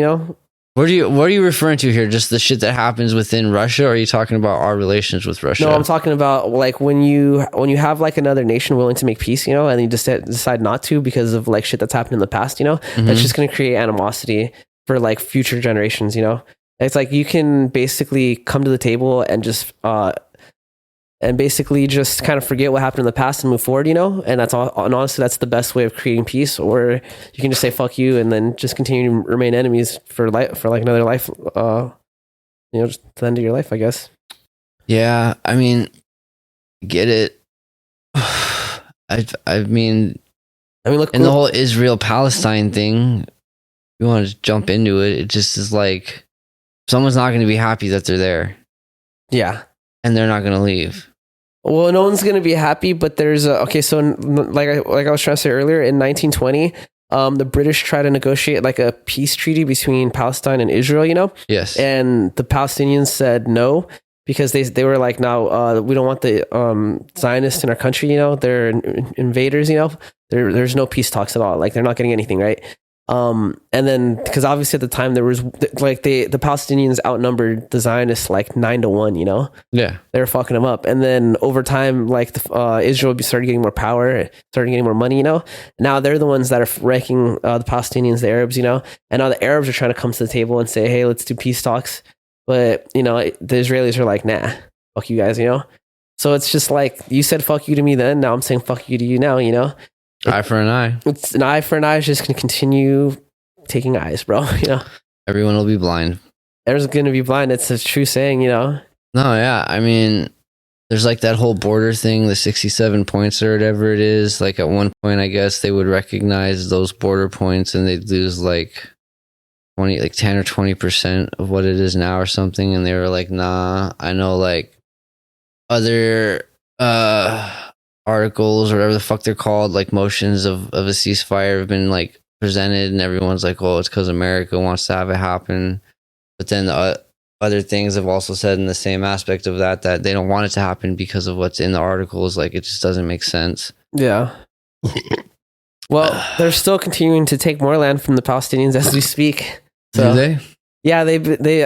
What are you referring to here? Just the shit that happens within Russia, or are you talking about our relations with Russia? No, I'm talking about like when you have like another nation willing to make peace, and you just decide not to because of like shit that's happened in the past, that's just gonna create animosity for like future generations, you know? It's like you can basically come to the table and just basically just kind of forget what happened in the past and move forward, you know? And that's all. And honestly, that's the best way of creating peace. Or you can just say fuck you and then just continue to remain enemies for like another life. You know, just the end of your life, I guess. Yeah, I mean, get it. I mean, look, in the whole Israel-Palestine thing, you want to jump into it. It just is like someone's not going to be happy that they're there. Yeah. And they're not going to leave. Well, no one's going to be happy, but there's so like I was trying to say earlier, in 1920, the British tried to negotiate like a peace treaty between Palestine and Israel, you know? Yes. And the Palestinians said no, because they were like, no, we don't want the Zionists in our country, you know? They're invaders, you know? There's no peace talks at all. Like, they're not getting anything, right? And then, because obviously at the time there was like the Palestinians outnumbered the Zionists like 9-1, you know? Yeah. They were fucking them up. And then over time, like Israel started getting more power, started getting more money, you know? Now they're the ones that are wrecking the Palestinians, the Arabs, you know? And now the Arabs are trying to come to the table and say, hey, let's do peace talks. But, you know, the Israelis are like, nah, fuck you guys, you know? So it's just like, you said fuck you to me then, now I'm saying fuck you to you now, you know? Eye for an eye. It's an eye for an eye. It's just going to continue taking eyes, bro. You know, everyone will be blind. Everyone's going to be blind. It's a true saying, you know? No, yeah. I mean, there's like that whole border thing, the 67 points or whatever it is. Like at one point, I guess they would recognize those border points and they'd lose like 10 or 20% of what it is now or something. And they were like, nah, I know like other, articles or whatever the fuck they're called, like motions of a ceasefire have been like presented and everyone's like, oh, it's because America wants to have it happen. But then the other things have also said in the same aspect of that they don't want it to happen because of what's in the articles. Like, it just doesn't make sense. Yeah. Well, they're still continuing to take more land from the Palestinians as we speak. So, do they? Yeah, they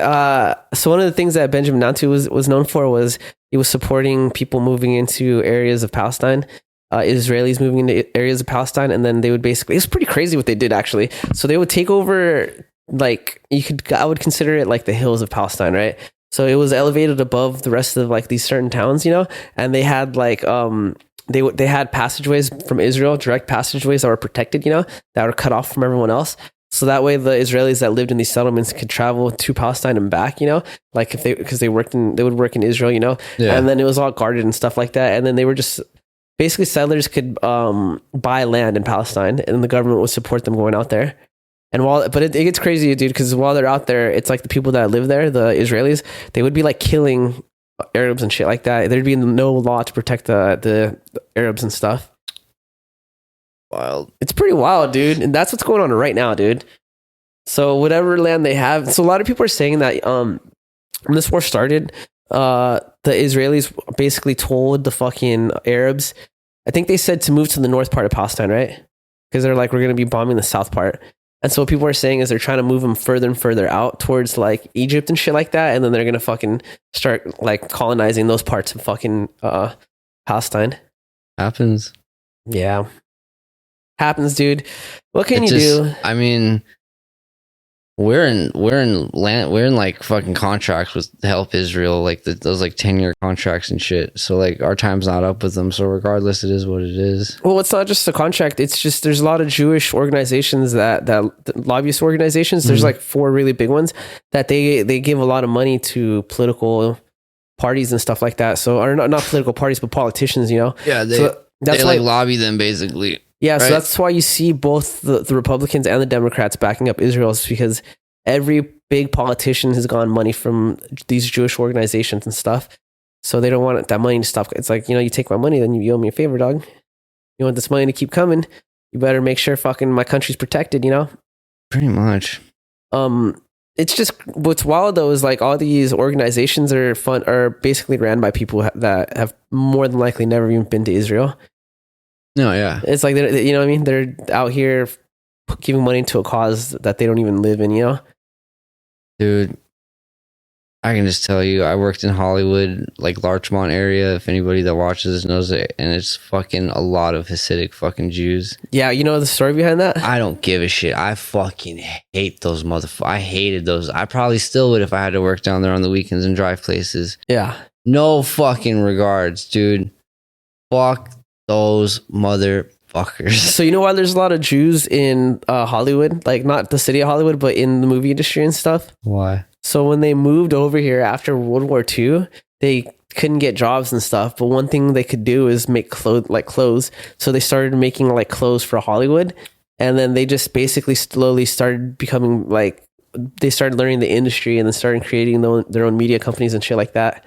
so one of the things that Benjamin Netanyahu was known for was he was supporting people moving into areas of Palestine, Israelis moving into areas of Palestine, and then they would basically, it's pretty crazy what they did actually. So they would take over, like, I would consider it like the hills of Palestine, right? So it was elevated above the rest of like these certain towns, you know, and they had like they had passageways from Israel, direct passageways that were protected, you know, that were cut off from everyone else. So that way the Israelis that lived in these settlements could travel to Palestine and back, you know, like because they would work in Israel, you know, yeah. And then it was all guarded and stuff like that. And then they were just basically settlers could buy land in Palestine and the government would support them going out there. And but it gets crazy, dude, because while they're out there, it's like the people that live there, the Israelis, they would be like killing Arabs and shit like that. There'd be no law to protect the Arabs and stuff. Wild. It's pretty wild, dude. And that's what's going on right now, dude. So whatever land they have. So a lot of people are saying that when this war started, the Israelis basically told the fucking Arabs, I think they said to move to the north part of Palestine, right? Because they're like, we're going to be bombing the south part. And so what people are saying is they're trying to move them further and further out towards like Egypt and shit like that. And then they're going to fucking start like colonizing those parts of fucking Palestine. Happens. Yeah. Happens, dude. What can you do? I mean, we're in like fucking contracts with to help Israel, like those like 10-year contracts and shit. So like our time's not up with them. So regardless, it is what it is. Well, it's not just a contract. It's just there's a lot of Jewish organizations that lobbyist organizations. There's like 4 really big ones that they give a lot of money to political parties and stuff like that. So or not political parties, but politicians. You know. Yeah, they like lobby them basically. Yeah, right? So that's why you see both the Republicans and the Democrats backing up Israel, is because every big politician has gotten money from these Jewish organizations and stuff. So they don't want that money to stop. It's like, you know, you take my money, then you owe me a favor, dog. You want this money to keep coming, you better make sure fucking my country's protected, you know? Pretty much. It's just, what's wild though is like all these organizations are basically ran by people that have more than likely never even been to Israel. No, yeah. It's like, you know what I mean? They're out here giving money to a cause that they don't even live in, you know? Dude, I can just tell you, I worked in Hollywood, like Larchmont area. If anybody that watches knows it, and it's fucking a lot of Hasidic fucking Jews. Yeah, you know the story behind that? I don't give a shit. I fucking hate those motherfuckers. I hated those. I probably still would if I had to work down there on the weekends and drive places. Yeah. No fucking regards, dude. Fuck those motherfuckers. So you know why there's a lot of Jews in Hollywood? Like not the city of Hollywood, but in the movie industry and stuff? Why? So when they moved over here after World War II, they couldn't get jobs and stuff. But one thing they could do is make clothes. So they started making like clothes for Hollywood. And then they just basically slowly started becoming like, they started learning the industry and then started creating their own media companies and shit like that.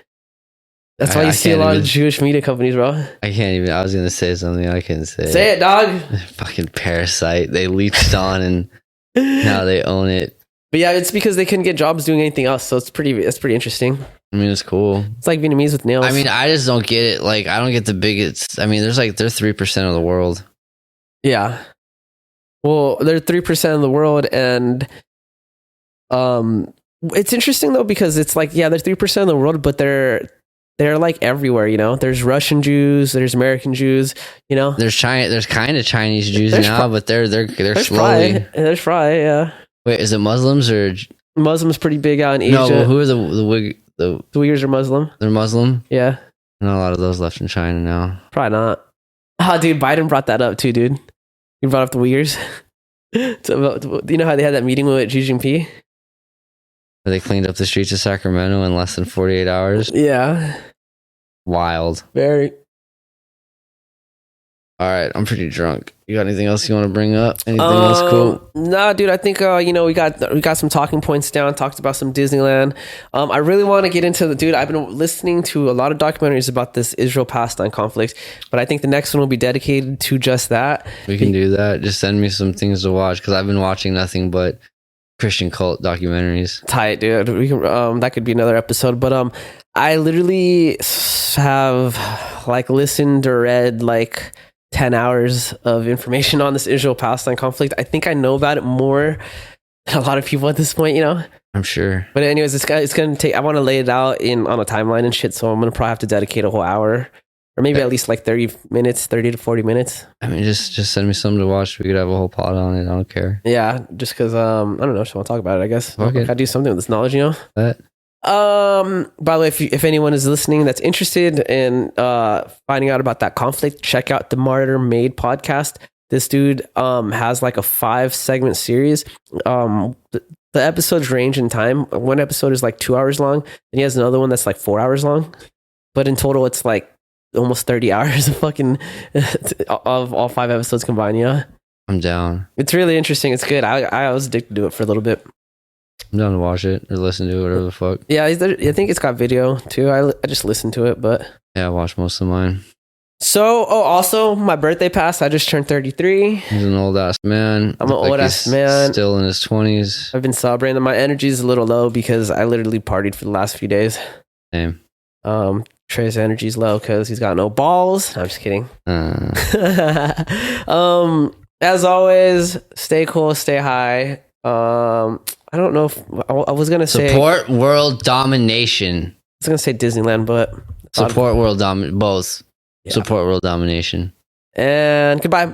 That's why you see a lot of Jewish media companies, bro. I can't even. I was going to say something I couldn't say. Say it, dog. Fucking parasite. They leached on and now they own it. But yeah, it's because they couldn't get jobs doing anything else. So it's pretty interesting. I mean, it's cool. It's like Vietnamese with nails. I mean, I just don't get it. Like, I don't get the biggest. I mean, they're 3% of the world. Yeah. Well, they're 3% of the world. And it's interesting, though, because it's like, yeah, they're 3% of the world, but they're like everywhere, you know. There's Russian Jews, there's American Jews, you know. There's kind of Chinese Jews now, but they're slowly. There's probably, yeah. Wait, is it Muslims or Muslims pretty big out in Asia? No, well, who are the Uyghurs are Muslim. They're Muslim? Yeah. Not a lot of those left in China now. Probably not. Oh, dude, Biden brought that up too, dude. He brought up the Uyghurs. So, you know how they had that meeting with Xi Jinping? Where they cleaned up the streets of Sacramento in less than 48 hours? Yeah. Wild. Very. All right, I'm pretty drunk. You got anything else you want to bring up? Anything else cool? Nah, dude. I think we got some talking points down. Talked about some Disneyland. I really want to get into the dude. I've been listening to a lot of documentaries about this Israel-Palestine conflict, but I think the next one will be dedicated to just that. We can do that. Just send me some things to watch because I've been watching nothing but Christian cult documentaries. Tight, dude. We can. That could be another episode. But I literally have like listened or read like 10 hours of information on this Israel-Palestine conflict. I think I know about it more than a lot of people at this point, you know? I'm sure. But anyways, it's going to take, I want to lay it out on a timeline and shit, so I'm going to probably have to dedicate a whole hour or maybe at least like 30 to 40 minutes. I mean, just send me something to watch. We could have a whole pod on it. I don't care. Yeah, just because, I don't know, I just want to talk about it, I guess. Okay. I do something with this knowledge, you know? That. By the way, if anyone is listening that's interested in finding out about that conflict, check out the Martyr Made podcast. This dude has like a 5-segment series. The episodes range in time. One episode is like 2 hours long, and he has another one that's like 4 hours long. But in total, it's like almost 30 hours of fucking of all 5 episodes combined. Yeah, I'm down. It's really interesting. It's good. I was addicted to it for a little bit. I'm down to watch it or listen to it, whatever the fuck. Yeah, I think it's got video too. I just listened to it, but yeah, I watched most of mine. So, also my birthday passed. I just turned 33. He's an old ass man. I'm an old ass man. Still in his 20s. I've been celebrating. My energy is a little low because I literally partied for the last few days. Same. Trey's energy is low because he's got no balls. No, I'm just kidding. As always, stay cool, stay high. I don't know if I was gonna say support world domination. I was gonna say Disneyland, but support world both. Yeah. Support world domination. And goodbye.